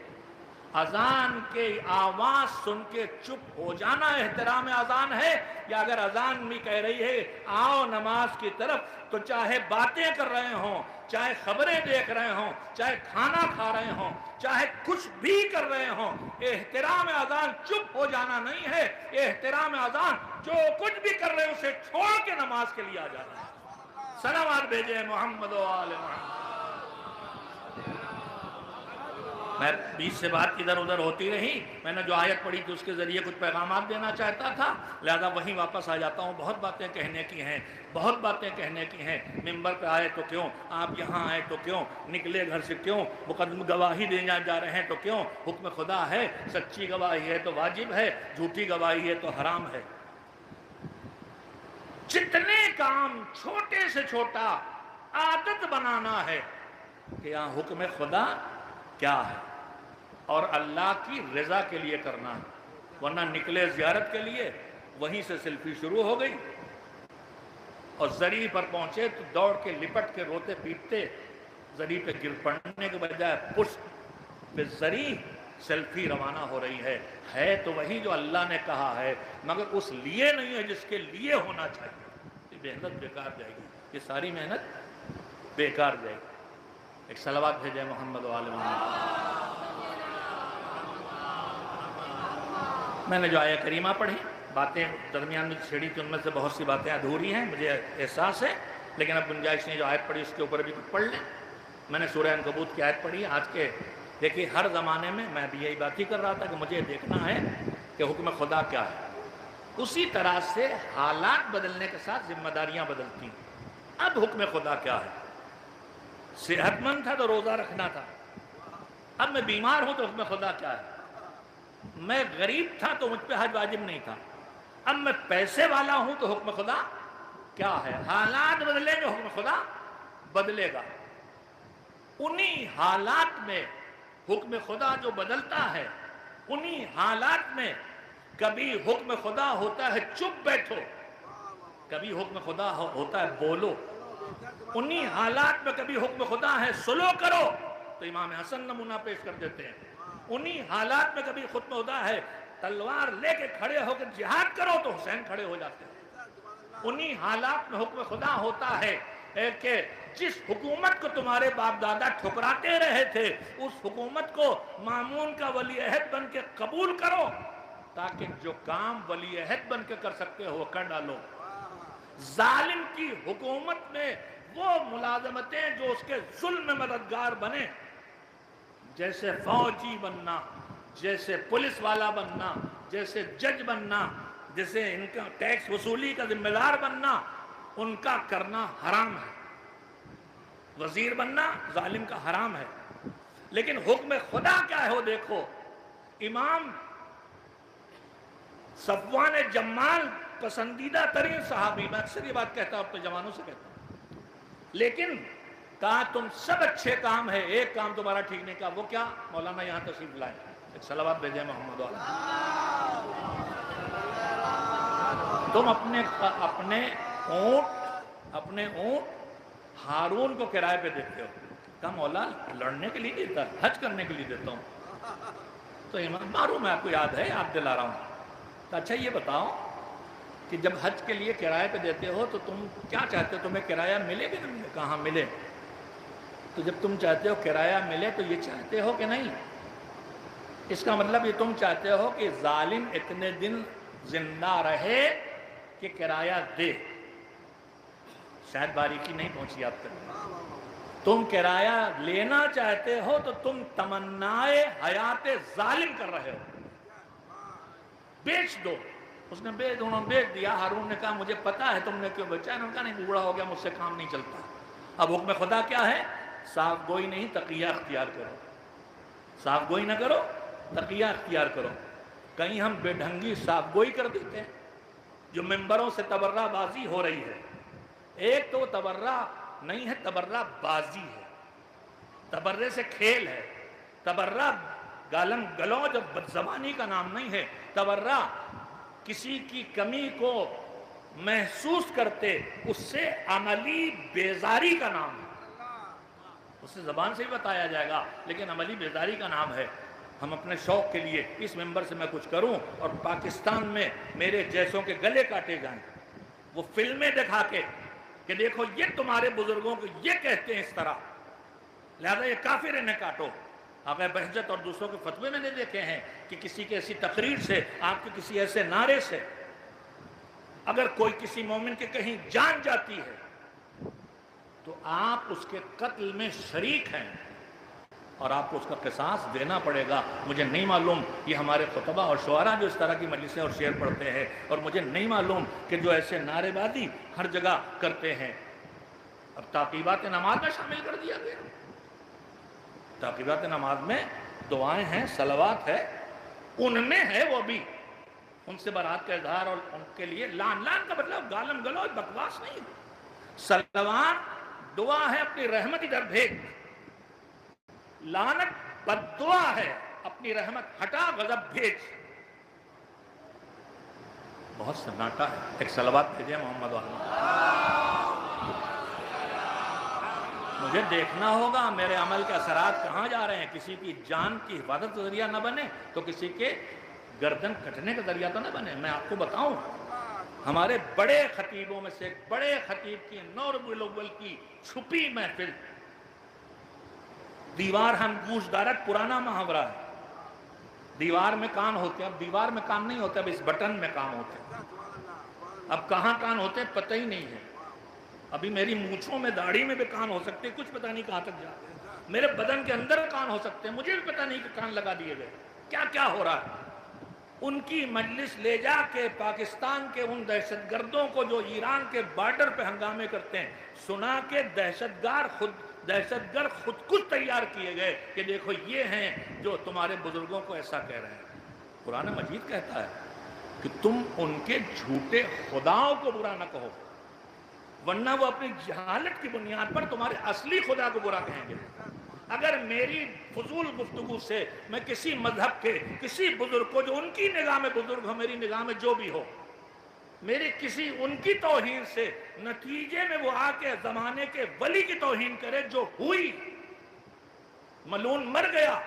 اذان کے آواز سن کے چپ ہو جانا احترام اذان ہے؟ یا اگر اذان بھی کہہ رہی ہے آؤ نماز کی طرف، تو چاہے باتیں کر رہے ہوں، چاہے خبریں دیکھ رہے ہوں، چاہے کھانا کھا رہے ہوں، چاہے کچھ بھی کر رہے ہوں، احترام اذان چپ ہو جانا نہیں ہے، احترام اذان جو کچھ بھی کر رہے ہیں اسے چھوڑ کے نماز کے لیے آ جانا ہے۔ صلوات بھیجے محمد و آل محمد۔ میں بیچ سے بات ادھر ادھر ہوتی رہی، میں نے جو آیت پڑھی تھی اس کے ذریعے کچھ پیغامات دینا چاہتا تھا، لہذا وہیں واپس آ جاتا ہوں۔ بہت باتیں کہنے کی ہیں، بہت باتیں کہنے کی ہیں۔ ممبر پہ آئے تو کیوں، آپ یہاں آئے تو کیوں، نکلے گھر سے کیوں، مقدم گواہی دینے جا رہے ہیں تو کیوں، حکم خدا ہے، سچی گواہی ہے تو واجب ہے، جھوٹی گواہی ہے تو حرام ہے۔ جتنے کام چھوٹے سے چھوٹا عادت بنانا ہے کہ یہاں حکم خدا کیا ہے اور اللہ کی رضا کے لیے کرنا ہے، ورنہ نکلے زیارت کے لیے، وہیں سے سیلفی شروع ہو گئی، اور زری پر پہنچے تو دوڑ کے لپٹ کے روتے پیٹتے، زری پہ گر پڑنے کے بجائے پشت پہ زری سیلفی روانہ ہو رہی ہے تو وہی جو اللہ نے کہا ہے، مگر اس لیے نہیں ہے جس کے لیے ہونا چاہیے۔ یہ محنت بیکار جائے گی، یہ ساری محنت بیکار جائے گی۔ ایک صلوات بھیجے محمد و آل محمد۔ میں نے جو آیہ کریمہ پڑھی، باتیں درمیان میں چھیڑی تھی، ان میں سے بہت سی باتیں ادھوری ہیں، مجھے احساس ہے، لیکن اب گنجائش نے جو آیت پڑھی اس کے اوپر بھی کچھ پڑھ لیں۔ میں نے سورہ عنکبوت کی آیت پڑھی آج کے، دیکھیے ہر زمانے میں بھی یہی بات ہی کر رہا تھا کہ مجھے دیکھنا ہے کہ حکم خدا کیا ہے، اسی طرح سے حالات بدلنے کے ساتھ ذمہ داریاں بدلتی ہیں۔ اب حکم خدا کیا ہے؟ صحت مند تھا تو روزہ رکھنا تھا، اب میں بیمار ہوں تو حکم خدا کیا ہے؟ میں غریب تھا تو مجھ پہ حج واجب نہیں تھا، اب میں پیسے والا ہوں تو حکم خدا کیا ہے؟ حالات بدلیں گے، حکم خدا بدلے گا۔ انہی حالات میں حکم خدا جو بدلتا ہے، انہی حالات میں کبھی حکم خدا ہوتا ہے چپ بیٹھو، کبھی حکم خدا ہوتا ہے بولو، انہی حالات میں کبھی حکم خدا ہے سلو کرو، تو امام حسن نمونہ پیش کر دیتے ہیں۔ انہی حالات میں کبھی حکم خدا ہے تلوار لے کے کھڑے ہو کے جہاد کرو، تو حسین کھڑے ہو جاتے ہیں۔ انہی حالات میں حکم خدا ہوتا ہے کہ جس حکومت کو تمہارے باپ دادا ٹھکراتے رہے تھے، اس حکومت کو مامون کا ولی عہد بن کے قبول کرو، تاکہ جو کام ولی عہد بن کے کر سکتے ہو وہ کر ڈالو۔ ظالم کی حکومت میں وہ ملازمتیں جو اس کے ظلم میں مددگار بنے، جیسے فوجی بننا، جیسے پولیس والا بننا، جیسے جج بننا، جیسے ان کا ٹیکس وصولی کا ذمہ دار بننا، ان کا کرنا حرام ہے۔ وزیر بننا ظالم کا حرام ہے، لیکن حکم خدا کیا ہے وہ دیکھو۔ امام صفوان جمال پسندیدہ ترین صحابی، میں اکثر یہ بات کہتا ہوں اپنے جوانوں سے کہتا ہوں، لیکن کہا تم سب اچھے کام ہے، ایک کام تمہارا ٹھیک نہیں، کہا وہ کیا؟ مولانا یہاں تشریف لائیں، ایک صلوات بھیجیں محمد والا۔ تم اپنے اونٹ ہارون کو کرائے پہ دیتے ہو، کہا مولا لڑنے کے لیے دیتا، حج کرنے کے لیے دیتا ہوں۔ تو امام معروف ہے، آپ کو یاد ہے، آپ دلا رہا ہوں۔ تو اچھا یہ بتاؤ کہ جب حج کے لیے کرائے پہ دیتے ہو تو تم کیا چاہتے ہو؟ تمہیں کرایہ ملے کہ نہیں؟ کہاں ملے؟ تو جب تم چاہتے ہو کرایہ ملے تو یہ چاہتے ہو کہ نہیں؟ اس کا مطلب یہ تم چاہتے ہو کہ ظالم اتنے دن زندہ رہے کہ کرایہ دے۔ شاید باریکی نہیں پہنچی آپ تک۔ تم کرایہ لینا چاہتے ہو تو تم تمنائے حیات ظالم کر رہے ہو، بیچ دو۔ اس نے انہوں نے بیچ دیا۔ ہارون نے کہا مجھے پتا ہے تم نے کیوں بیچا۔ انہوں نے کہا نہیں، بوڑھا ہو گیا، مجھ سے کام نہیں چلتا۔ اب حکم خدا کیا ہے؟ صاف گوئی نہیں، تقیہ اختیار کرو۔ صاف گوئی نہ کرو، تقیہ اختیار کرو۔ کہیں ہم بے ڈھنگی صاف گوئی کر دیتے ہیں، جو ممبروں سے تبرہ بازی ہو رہی ہے۔ ایک تو تبرہ نہیں ہے، تبرہ بازی ہے، تبرے سے کھیل ہے۔ تبرہ گالم گلوچ اور بدزبانی کا نام نہیں ہے۔ تبرہ کسی کی کمی کو محسوس کرتے اس سے عملی بیزاری کا نام ہے۔ اسے زبان سے بھی بتایا جائے گا لیکن عملی بیزاری کا نام ہے۔ ہم اپنے شوق کے لیے اس ممبر سے میں کچھ کروں اور پاکستان میں میرے جیسوں کے گلے کاٹے جائیں، وہ فلمیں دکھا کے کہ دیکھو یہ تمہارے بزرگوں کو یہ کہتے ہیں اس طرح، لہذا یہ کافر انہیں کاٹو۔ آقا بہجت اور دوسروں کے فتوے میں نے دیکھے ہیں کہ کسی کے ایسی تقریر سے، آپ کے کسی ایسے نعرے سے اگر کوئی کسی مومن کے کہیں جان جاتی ہے تو آپ اس کے قتل میں شریک ہیں اور آپ کو اس کا قصاص دینا پڑے گا۔ مجھے نہیں معلوم یہ ہمارے خطبہ اور شعراء جو اس طرح کی مجلسیں اور شعر پڑھتے ہیں، اور مجھے نہیں معلوم کہ جو ایسے نعرے بازی ہر جگہ کرتے ہیں، اب تعقیبات نماز میں شامل کر دیا گیا۔ تعقیبات نماز میں دعائیں ہیں، صلوات ہے، ان میں ہے وہ بھی ان سے برات کا اظہار، اور ان کے لیے لان کا مطلب گالم گلوچ بکواس نہیں۔ صلوات دعا ہے، اپنی رحمت ادھر بھیج، لعنت بد دعا ہے، اپنی رحمت ہٹا غضب بھیج۔ بہت سناٹا ہے، ایک صلوات بھیجے محمد والا۔ مجھے دیکھنا ہوگا میرے عمل کے اثرات کہاں جا رہے ہیں۔ کسی کی جان کی حفاظت کا ذریعہ نہ بنے تو کسی کے گردن کٹنے کا ذریعہ تو نہ بنے۔ میں آپ کو بتاؤں، ہمارے بڑے خطیبوں میں سے ایک بڑے خطیب کی نورب الاول کی چھپی محفل، دیوار ہم گوش دارت پرانا محاورہ ہے، دیوار میں کان ہوتے ہیں۔ اب دیوار میں کان نہیں ہوتے، اب اس بٹن میں کان ہوتے ہیں۔ اب کہاں کان ہوتے ہیں پتہ ہی نہیں ہے۔ ابھی میری مونچھوں میں داڑھی میں بھی کان ہو سکتے، کچھ پتہ نہیں کہاں تک جاتے ہیں۔ میرے بدن کے اندر کان ہو سکتے ہیں، مجھے بھی پتہ نہیں کہ کان لگا دیے گئے، کیا کیا ہو رہا ہے۔ ان کی مجلس لے جا کے پاکستان کے ان دہشت گردوں کو جو ایران کے بارڈر پہ ہنگامے کرتے ہیں سنا کے دہشت گرد خود کچھ تیار کیے گئے کہ دیکھو یہ ہیں جو تمہارے بزرگوں کو ایسا کہہ رہے ہیں۔ قرآن مجید کہتا ہے کہ تم ان کے جھوٹے خداؤں کو برا نہ کہو، ورنہ وہ اپنی جہالت کی بنیاد پر تمہارے اصلی خدا کو برا کہیں گے۔ اگر میری فضول گفتگو سے میں کسی مذہب کے کسی بزرگ کو جو ان کی نگاہ میں بزرگ ہو، میری نگاہ میں جو بھی ہو، میری کسی ان کی توہین سے نتیجے میں وہ آ کے زمانے کے ولی کی توہین کرے جو ہوئی، ملعون مر گیا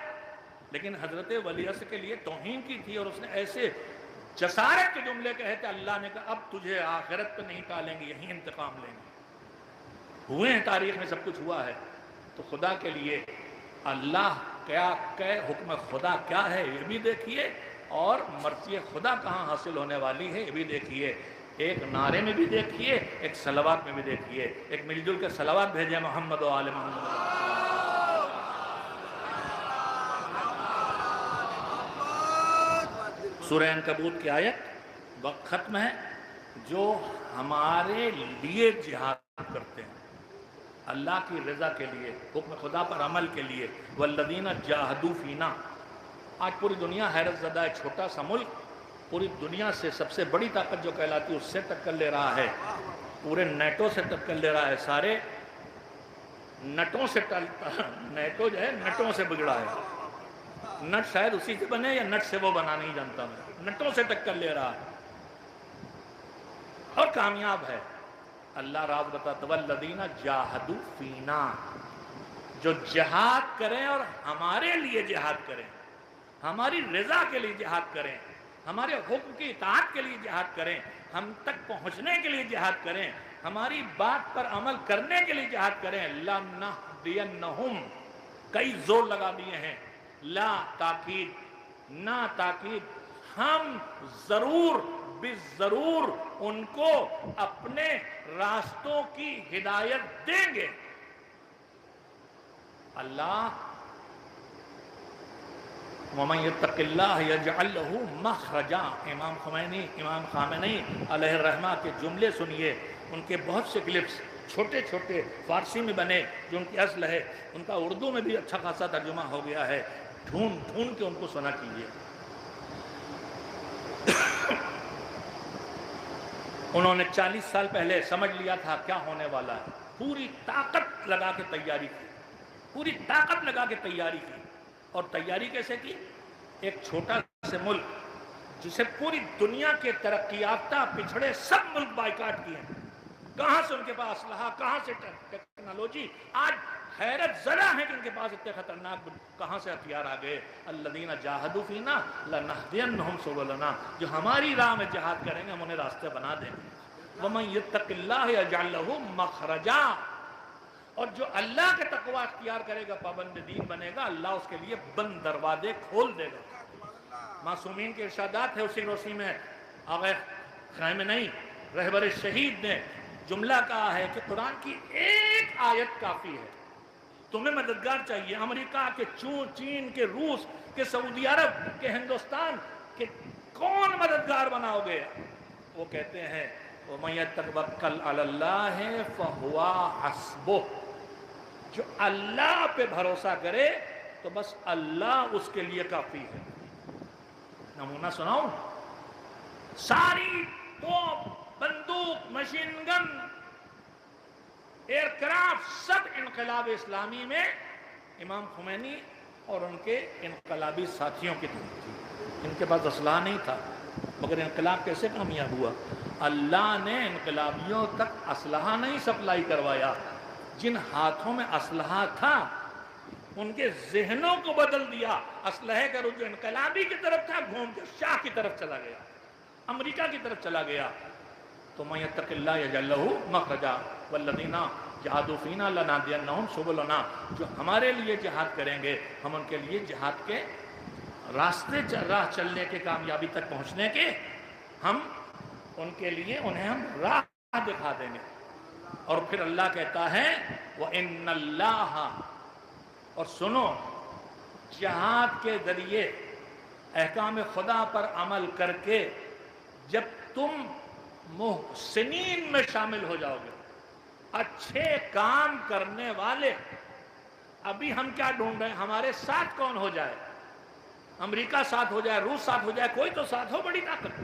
لیکن حضرت ولی عصر کے لیے توہین کی تھی، اور اس نے ایسے جسارت کے جملے کہے تھے، اللہ نے کہا اب تجھے آخرت پہ نہیں ٹالیں گے، یہیں انتقام لیں گے۔ ہوئے ہیں، تاریخ میں سب کچھ ہوا ہے۔ تو خدا کے لیے اللہ کیا کہ حکم خدا کیا ہے یہ بھی دیکھیے، اور مرضی خدا کہاں حاصل ہونے والی ہے یہ بھی دیکھیے۔ ایک نعرے میں بھی دیکھیے، ایک صلوات میں بھی دیکھیے۔ ایک مل جل کے صلوات بھیجیں محمد و آل محمد۔ سورہ عنکبوت کی آیت وقت ختم ہے۔ جو ہمارے لیے جہاد کرتے ہیں، اللہ کی رضا کے لیے، حکم خدا پر عمل کے لیے، والذین جاہدوا فینا۔ آج پوری دنیا حیرت زدہ ہے، چھوٹا سا ملک پوری دنیا سے سب سے بڑی طاقت جو کہلاتی ہے اس سے ٹکر لے رہا ہے، پورے نیٹو سے ٹکر لے رہا ہے، سارے نٹوں سے نیٹو جو ہے نٹوں سے بگڑا ہے۔ نٹ شاید اسی سے بنے یا نٹ سے وہ بنا نہیں جانتا میں، نٹوں سے ٹکر لے رہا ہے اور کامیاب ہے۔ اللہ راز بتاتا والذین جاہدوا فینا، جو جہاد کریں اور ہمارے لیے جہاد کریں، ہماری رضا کے لیے جہاد کریں، ہمارے حکم کی اطاعت کے لیے جہاد کریں، ہم تک پہنچنے کے لیے جہاد کریں، ہماری بات پر عمل کرنے کے لیے جہاد کریں۔ لَنَهْدِيَنَّهُمْ، کئی زور لگا دیے ہیں، لا تاکید، نا تاکید، ہم ضرور بالضرور ان کو اپنے راستوں کی ہدایت دیں گے۔ اللہ وَمَن يَتَّقِ اللَّهَ يَجْعَل لَّهُ مَخْرَجًا، امام خامنئی علیہ الرحمہ کے جملے سنیے، ان کے بہت سے کلپس چھوٹے چھوٹے فارسی میں بنے جو ان کی اصل ہے، ان کا اردو میں بھی اچھا خاصا ترجمہ ہو گیا ہے، ڈھونڈ ڈھونڈ کے ان کو سنا کیجیے۔ انہوں نے 40 سال پہلے سمجھ لیا تھا کیا ہونے والا ہے، پوری طاقت لگا کے تیاری کی، پوری طاقت لگا کے تیاری کی۔ اور تیاری کیسے کی؟ ایک چھوٹا سے ملک جسے پوری دنیا کے ترقی یافتہ پچھڑے سب ملک بائیکاٹ کیے ہیں، کہاں سے ان کے پاس اسلحہ، کہاں سے ٹیکنالوجی، آج حیرت زدہ ہے کہ ان کے پاس اتنے خطرناک کہاں سے ہتھیار آ گئے۔ الذین جاہدوا فینا لنہدینہم سبلنا، جو ہماری راہ میں جہاد کریں گے ہم انہیں راستے بنا دیں گے۔ ومن یتق اللہ یجعل لہ مخرجا، اور جو اللہ کے تقوی اختیار کرے گا، پابند دین بنے گا، اللہ اس کے لیے بند دروازے کھول دے گا۔ معصومین کے ارشادات ہے، اسی روشنی میں آغا خامنئی رہبر شہید نے جملہ کہا ہے کہ قرآن کی ایک آیت کافی ہے، تمہیں مددگار چاہیے، امریکہ کے چین کے روس کے سعودی عرب کے ہندوستان کے کون مددگار بناؤ گے؟ وہ کہتے ہیں وَمَن يَتَوَکَّلْ عَلَى اللَّهِ فَهُوَ حَسْبُهُ، جو اللہ پہ بھروسہ کرے تو بس اللہ اس کے لیے کافی ہے۔ نمونہ سناؤں، ساری توپ، بندوق، مشین گن، ایئر کرافٹ، سب انقلاب اسلامی میں امام خمینی اور ان کے انقلابی ساتھیوں کی طرف تھی۔ ان کے پاس اسلحہ نہیں تھا، مگر انقلاب کیسے کامیاب ہوا؟ اللہ نے انقلابیوں تک اسلحہ نہیں سپلائی کروایا، جن ہاتھوں میں اسلحہ تھا ان کے ذہنوں کو بدل دیا۔ اسلحے کا رجوع انقلابی کی طرف تھا، گھوم کے شاہ کی طرف چلا گیا، امریکہ کی طرف چلا گیا۔ تو مَن یتق اللہ یجعل لہ مخرجا والذین جاہدوا فینا لنہدینہم سبلنا، جو ہمارے لیے جہاد کریں گے ہم ان کے لیے جہاد کے راستے راہ چلنے کے، کامیابی تک پہنچنے کے، ہم ان کے لیے انہیں ہم راہ دکھا دیں گے۔ اور پھر اللہ کہتا ہے وَإِنَّ اللَّهَ، اور سنو، جہاد کے ذریعے احکام خدا پر عمل کر کے جب تم محسنین میں شامل ہو جاؤ گے، اچھے کام کرنے والے، ابھی ہم کیا ڈھونڈ رہے ہیں؟ ہمارے ساتھ کون ہو جائے؟ امریکہ ساتھ ہو جائے، روس ساتھ ہو جائے، کوئی تو ساتھ ہو، بڑی طاقت۔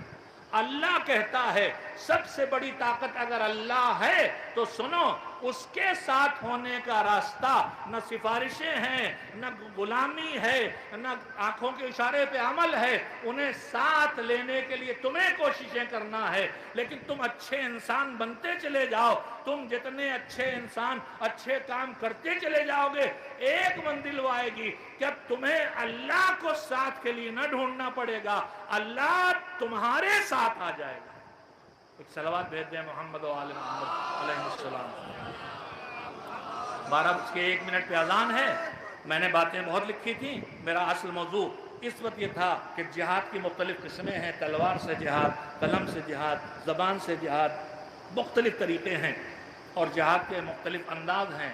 اللہ کہتا ہے سب سے بڑی طاقت اگر اللہ ہے تو سنو، اس کے ساتھ ہونے کا راستہ نہ سفارشیں ہیں، نہ غلامی ہے، نہ آنکھوں کے اشارے پہ عمل ہے، انہیں ساتھ لینے کے لیے تمہیں کوششیں کرنا ہے۔ لیکن تم اچھے انسان بنتے چلے جاؤ، تم جتنے اچھے انسان اچھے کام کرتے چلے جاؤ گے، ایک منزل وہ آئے گی کہ اب تمہیں اللہ کو ساتھ کے لیے نہ ڈھونڈنا پڑے گا، اللہ تمہارے ساتھ آ جائے گا۔ ایک صلوات بھیج دیں محمد و آل محمد علیہ السلام۔ 12:01 پہ اذان ہے۔ میں نے باتیں بہت لکھی تھیں، میرا اصل موضوع اس وقت یہ تھا کہ جہاد کی مختلف قسمیں ہیں، تلوار سے جہاد، قلم سے جہاد، زبان سے جہاد، مختلف طریقے ہیں، اور جہاد کے مختلف انداز ہیں،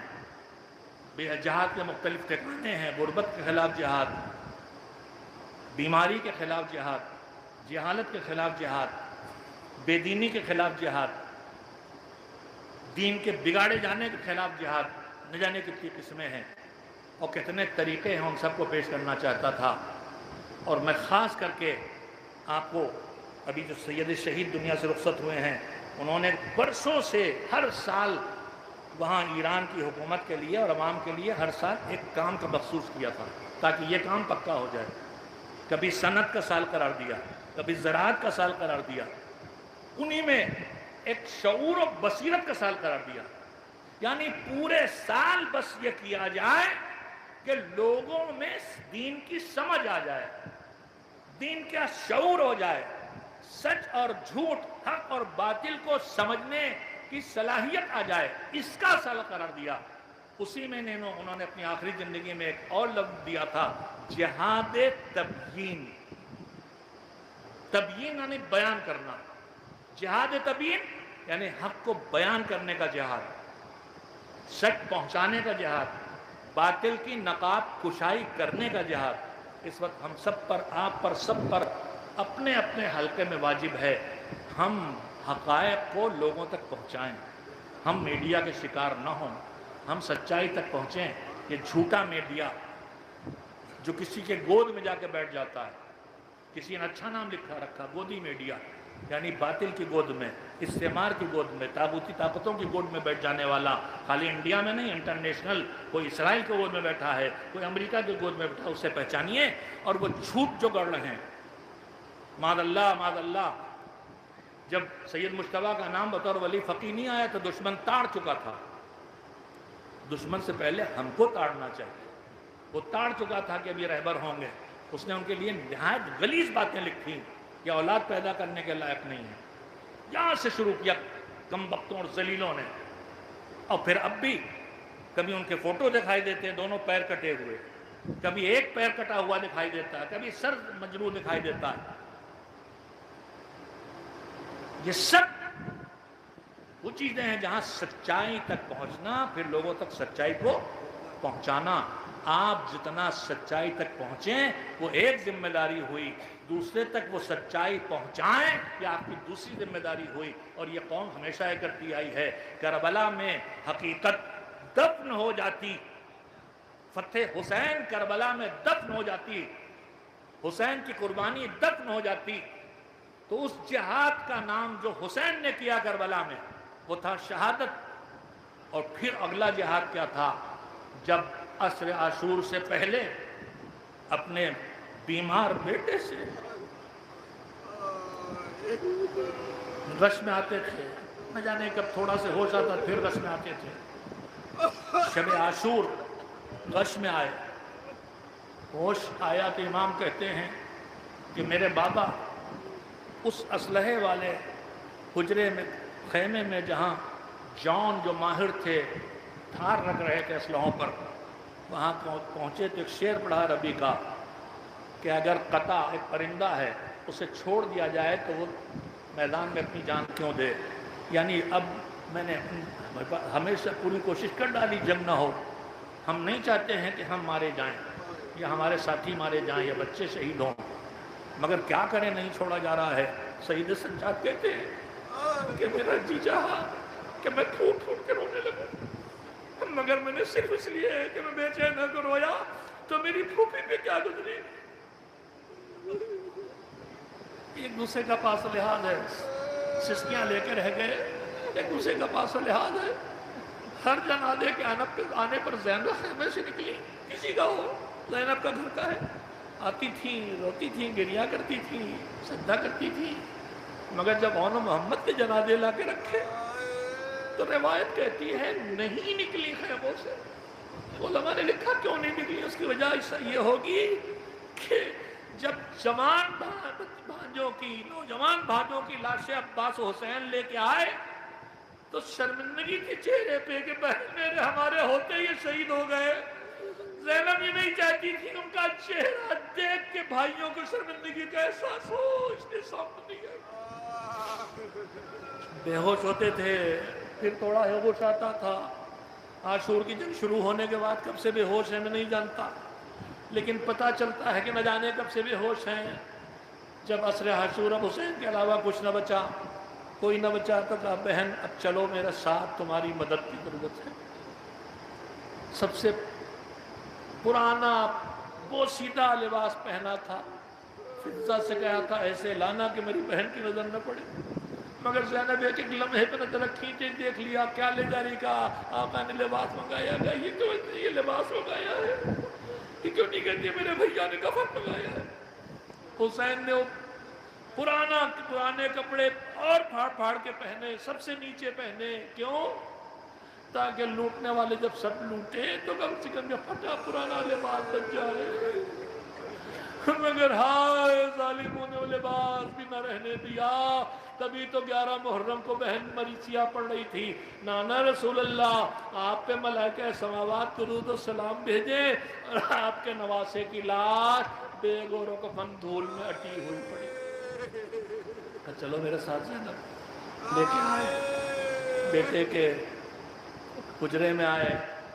جہاد کے مختلف ٹھکانے ہیں، غربت کے خلاف جہاد، بیماری کے خلاف جہاد، جہالت کے خلاف جہاد، بے دینی کے خلاف جہاد، دین کے بگاڑے جانے کے خلاف جہاد، نہ جانے کتنی قسمیں ہیں اور کتنے طریقے ہیں، ان سب کو پیش کرنا چاہتا تھا۔ اور میں خاص کر کے آپ کو، ابھی جو سید شہید دنیا سے رخصت ہوئے ہیں، انہوں نے برسوں سے ہر سال وہاں ایران کی حکومت کے لیے اور عوام کے لیے ہر سال ایک کام کا مخصوص کیا تھا تاکہ یہ کام پکا ہو جائے۔ کبھی صنعت کا سال قرار دیا، کبھی زراعت کا سال قرار دیا، انہی میں ایک شعور و بصیرت کا سال قرار دیا، یعنی پورے سال بس یہ کیا جائے کہ لوگوں میں دین کی سمجھ آ جائے، دین کا شعور ہو جائے، سچ اور جھوٹ، حق اور باطل کو سمجھنے کی صلاحیت آ جائے، اس کا سال قرار دیا۔ اسی میں انہوں نے اپنی آخری زندگی میں ایک اور لفظ دیا تھا، جہاد تبیین۔ تبیین یعنی بیان کرنا، جہاد تبیین یعنی حق کو بیان کرنے کا جہاد، سچ پہنچانے کا جہاد، باطل کی نقاب کشائی کرنے کا جہاد اس وقت ہم سب پر، آپ پر، سب پر اپنے اپنے حلقے میں واجب ہے۔ ہم حقائق کو لوگوں تک پہنچائیں، ہم میڈیا کے شکار نہ ہوں، ہم سچائی تک پہنچیں۔ یہ جھوٹا میڈیا جو کسی کے گود میں جا کے بیٹھ جاتا ہے، کسی نے اچھا نام لکھا رکھا گودی میڈیا، یعنی باطل کی گود میں، استعمار کی گود میں، تاغوتی طاقتوں کی گود میں بیٹھ جانے والا، خالی انڈیا میں نہیں، انٹرنیشنل، کوئی اسرائیل کی گود میں بیٹھا ہے، کوئی امریکہ کی گود میں بیٹھا ہے، اسے پہچانیے۔ اور وہ جھوٹ جو گڑھ رہے ہیں، معاذ اللہ معاذ اللہ، جب سید مجتبیٰ کا نام بطور ولی فقیہ نہیں آیا تو دشمن تاڑ چکا تھا۔ دشمن سے پہلے ہم کو تاڑنا چاہیے، وہ تاڑ چکا تھا کہ اب یہ رہبر ہوں گے۔ اس نے ان کے لیے نہایت غلیظ باتیں لکھی کہ اولاد پیدا کرنے کے لائق نہیں ہے۔ یہاں سے شروع کیا کم بختوں اور ذلیلوں نے، اور پھر اب بھی کبھی ان کے فوٹو دکھائی دیتے ہیں دونوں پیر کٹے ہوئے، کبھی ایک پیر کٹا ہوا دکھائی دیتا ہے، کبھی سر مجروح دکھائی دیتا ہے۔ یہ سب وہ چیزیں ہیں جہاں سچائی تک پہنچنا، پھر لوگوں تک سچائی کو پہنچانا۔ آپ جتنا سچائی تک پہنچیں وہ ایک ذمہ داری ہوئی، دوسرے تک وہ سچائی پہنچائیں یہ آپ کی دوسری ذمہ داری ہوئی۔ اور یہ قوم ہمیشہ یہ کرتی آئی ہے۔ کربلا میں حقیقت دفن ہو جاتی، فتح حسین کربلا میں دفن ہو جاتی، حسین کی قربانی دفن ہو جاتی، تو اس جہاد کا نام جو حسین نے کیا کربلا میں وہ تھا شہادت۔ اور پھر اگلا جہاد کیا تھا؟ جب عصر عاشور سے پہلے اپنے بیمار بیٹے سے غش میں آتے تھے، نہ جانے کب تھوڑا سے ہوش آتا پھر غش میں آتے تھے۔ شب عاشور غش میں آئے، ہوش آیا تو امام کہتے ہیں کہ میرے بابا اس اسلحے والے حجرے میں، خیمے میں جہاں جان جو ماہر تھے دھار رکھ رہے تھے اسلحوں پر، وہاں پہنچے تو ایک شعر پڑھا ربی کا کہ اگر قطع ایک پرندہ ہے اسے چھوڑ دیا جائے تو وہ میدان میں اپنی جان کیوں دے۔ یعنی اب میں نے ہمیشہ پوری کوشش کر ڈالی جنگ نہ ہو، ہم نہیں چاہتے ہیں کہ ہم مارے جائیں یا ہمارے ساتھی مارے جائیں یا بچے شہید ہوں، مگر کیا کریں نہیں چھوڑا جا رہا ہے۔ سید سجاد کہتے ہیں کہ میرا جی چاہا کہ میں پھوٹ پھوٹ کے رونے لگوں، مگر میں نے صرف اس لیے کہ میں بے چین ہو کر رویا تو میری پھوپھی پہ کیا گزری۔ ایک دوسرے کا پاس لحاظ ہے، سسکیاں لے کے رہ گئے، ایک دوسرے کا پاس لحاظ ہے۔ ہر جنازے کے آنے پر زینب خیمے سے نکلی، کسی کا ہو، زینب کا گھر کا ہے، آتی تھی، روتی تھی، گریا کرتی تھی، سجدہ کرتی تھی، مگر جب اون محمد کے جنازے لا کے رکھے تو روایت کہتی ہے نہیں نکلی خیموں سے۔ علماء نے لکھا کیوں نہیں نکلی، اس کی وجہ یہ ہوگی کہ جب جوان بھانجوں کی، نوجوان بھانجوں کی لاشیں عباس و حسین لے کے آئے تو شرمندگی کے چہرے پہ کہ بہن میرے ہمارے ہوتے یہ شہید ہو گئے۔ زینب یہ نہیں چاہتی تھی ان کا چہرہ دیکھ کے بھائیوں کو شرمندگی کا احساس ہو، اس نے سامنے دیا۔ بے ہوش ہوتے تھے، پھر تھوڑا ہوش آتا تھا۔ عاشور کی جنگ شروع ہونے کے بعد کب سے بے ہوش ہے میں نہیں جانتا، لیکن پتہ چلتا ہے کہ نہ جانے کب سے بے ہوش ہیں۔ جب عصر عاشور اب حسین کے علاوہ کچھ نہ بچا، کوئی نہ بچا، تو کہا بہن اب چلو میرے ساتھ، تمہاری مدد کی ضرورت ہے۔ سب سے پرانا بوسیدہ لباس پہنا تھا، فضہ سے کہا تھا ایسے لانا کہ میری بہن کی نظر نہ پڑے، مگر زینب ایک ایک لمحے پہ نظر رکھی تھی، دیکھ لیا کیا لے جا رہی، کہا آقا نے لباس منگایا گا، یہ کیوں یہ لباس منگایا ہے، یہ کیوں نہیں کہتی میرے بھیا نے کفن منگایا ہے۔ حسین نے پرانے کپڑے اور پھاڑ پھاڑ کے پہنے، سب سے نیچے پہنے، کیوں؟ تاکہ لوٹنے والے جب سب لوٹے تو کم سے کم یہ پھٹا پرانا لباس بچ جائے، مگر ہائے ظالموں نے وہ لباس بھی نہ رہنے دیا۔ تبھی تو 11 محرم کو بہن مریسیہ پڑھ رہی تھی، نانا رسول اللہ آپ پہ ملائکہ سماوات درود و سلام بھیجیں، اور آپ کے نواسے کی لاش بیگ اور کفن دھول میں اٹی ہوئی پڑی۔ چلو میرے ساتھ زینب لے کے آئے، بیٹے کے حجرے میں آئے،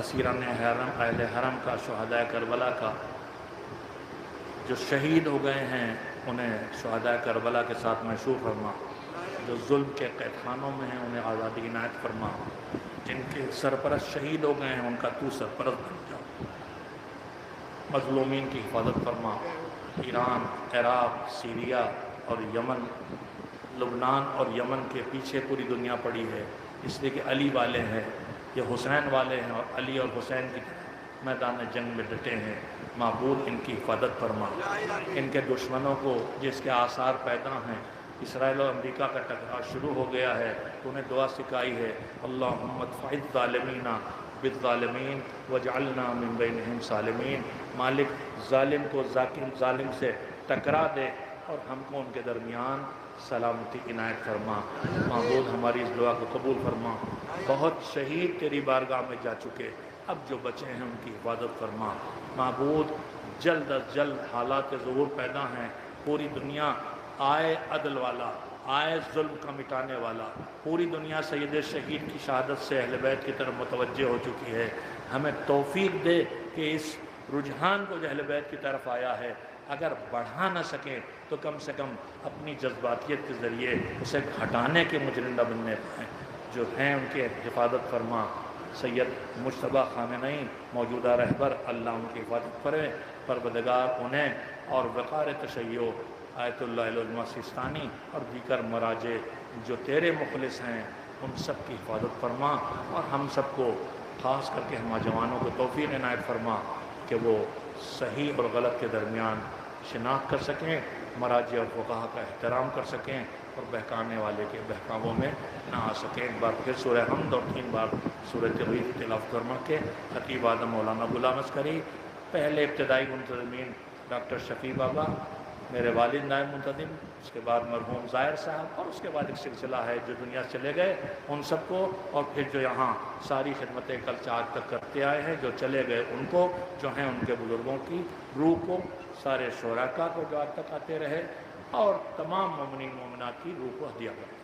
اسیران حرم اہل حرم کا، شہداء کربلا کا، جو شہید ہو گئے ہیں انہیں شہداء کربلا کے ساتھ محشور فرما، جو ظلم کے قید خانوں میں ہیں انہیں آزادی عنایت فرما، جن کے سرپرست شہید ہو گئے ہیں ان کا تو سرپرست بن جا، مظلومین کی حفاظت فرما، ایران، عراق، سیریا اور یمن، لبنان اور یمن کے پیچھے پوری دنیا پڑی ہے، اس لیے کہ علی والے ہیں، یہ حسین والے ہیں اور علی اور حسین کی میدان جنگ میں ڈٹے ہیں۔ معبود ان کی حفاظت فرما، ان کے دشمنوں کو جس کے آثار پیدا ہیں، اسرائیل اور امریکہ کا ٹکراؤ شروع ہو گیا ہے، تو انہیں دعا سکھائی ہے، اللہم ادفع الظالمین بالظالمین واجعلنا من بینہم سالمین، مالک ظالم کو ظالم سے ٹکرا دے اور ہم کو ان کے درمیان سلامتی عنایت فرما۔ معبود ہماری اس دعا کو قبول فرما، بہت شہید تیری بارگاہ میں جا چکے، اب جو بچے ہیں ان کی حفاظت فرما۔ معبود جلد از جلد حالات ظہور پیدا ہیں، پوری دنیا آئے عدل والا، آئے ظلم کا مٹانے والا، پوری دنیا سید شہید کی شہادت سے اہل بیت کی طرف متوجہ ہو چکی ہے، ہمیں توفیق دے کہ اس رجحان کو جو اہل بیت کی طرف آیا ہے اگر بڑھا نہ سکیں تو کم سے کم اپنی جذباتیت کے ذریعے اسے گھٹانے کے مجرم نہ بننے پائیں، جو ہیں ان کے حفاظت فرما۔ سید مجتبیٰ خامنئی موجودہ رہبر، اللہ ان کی حفاظت فرمائے، پروردگار انہیں اور وقار تشیع آیت اللہ العظمیٰ سیستانی اور دیگر مراجع جو تیرے مخلص ہیں ان سب کی حفاظت فرما، اور ہم سب کو خاص کر کے ہم نوجوانوں کو توفیق عنایت فرما کہ وہ صحیح اور غلط کے درمیان شناخت کر سکیں، مراجع اور فقہا کا احترام کر سکیں اور بہکانے والے کے بہکاووں میں نہ آ سکیں۔ ایک بار پھر سورہ حمد اور 3 بار سورہ تغیث تلاوت فرما کے خطیب اعظم مولانا غلام عسکری، پہلے ابتدائی منتظمین ڈاکٹر شفیع بابا، میرے والد نائب منتظم، اس کے بعد مرحوم ظاہر صاحب، اور اس کے بعد ایک سلسلہ ہے جو دنیا سے چلے گئے ان سب کو، اور پھر جو یہاں ساری خدمتیں کل سے آج تک کرتے آئے ہیں جو چلے گئے ان کو، جو ہیں ان کے بزرگوں کی روح کو، سارے شرکاء کو جو آج تک آتے رہے، اور تمام مومنین مومنات کی روح کو ہدیہ کرتے ہیں۔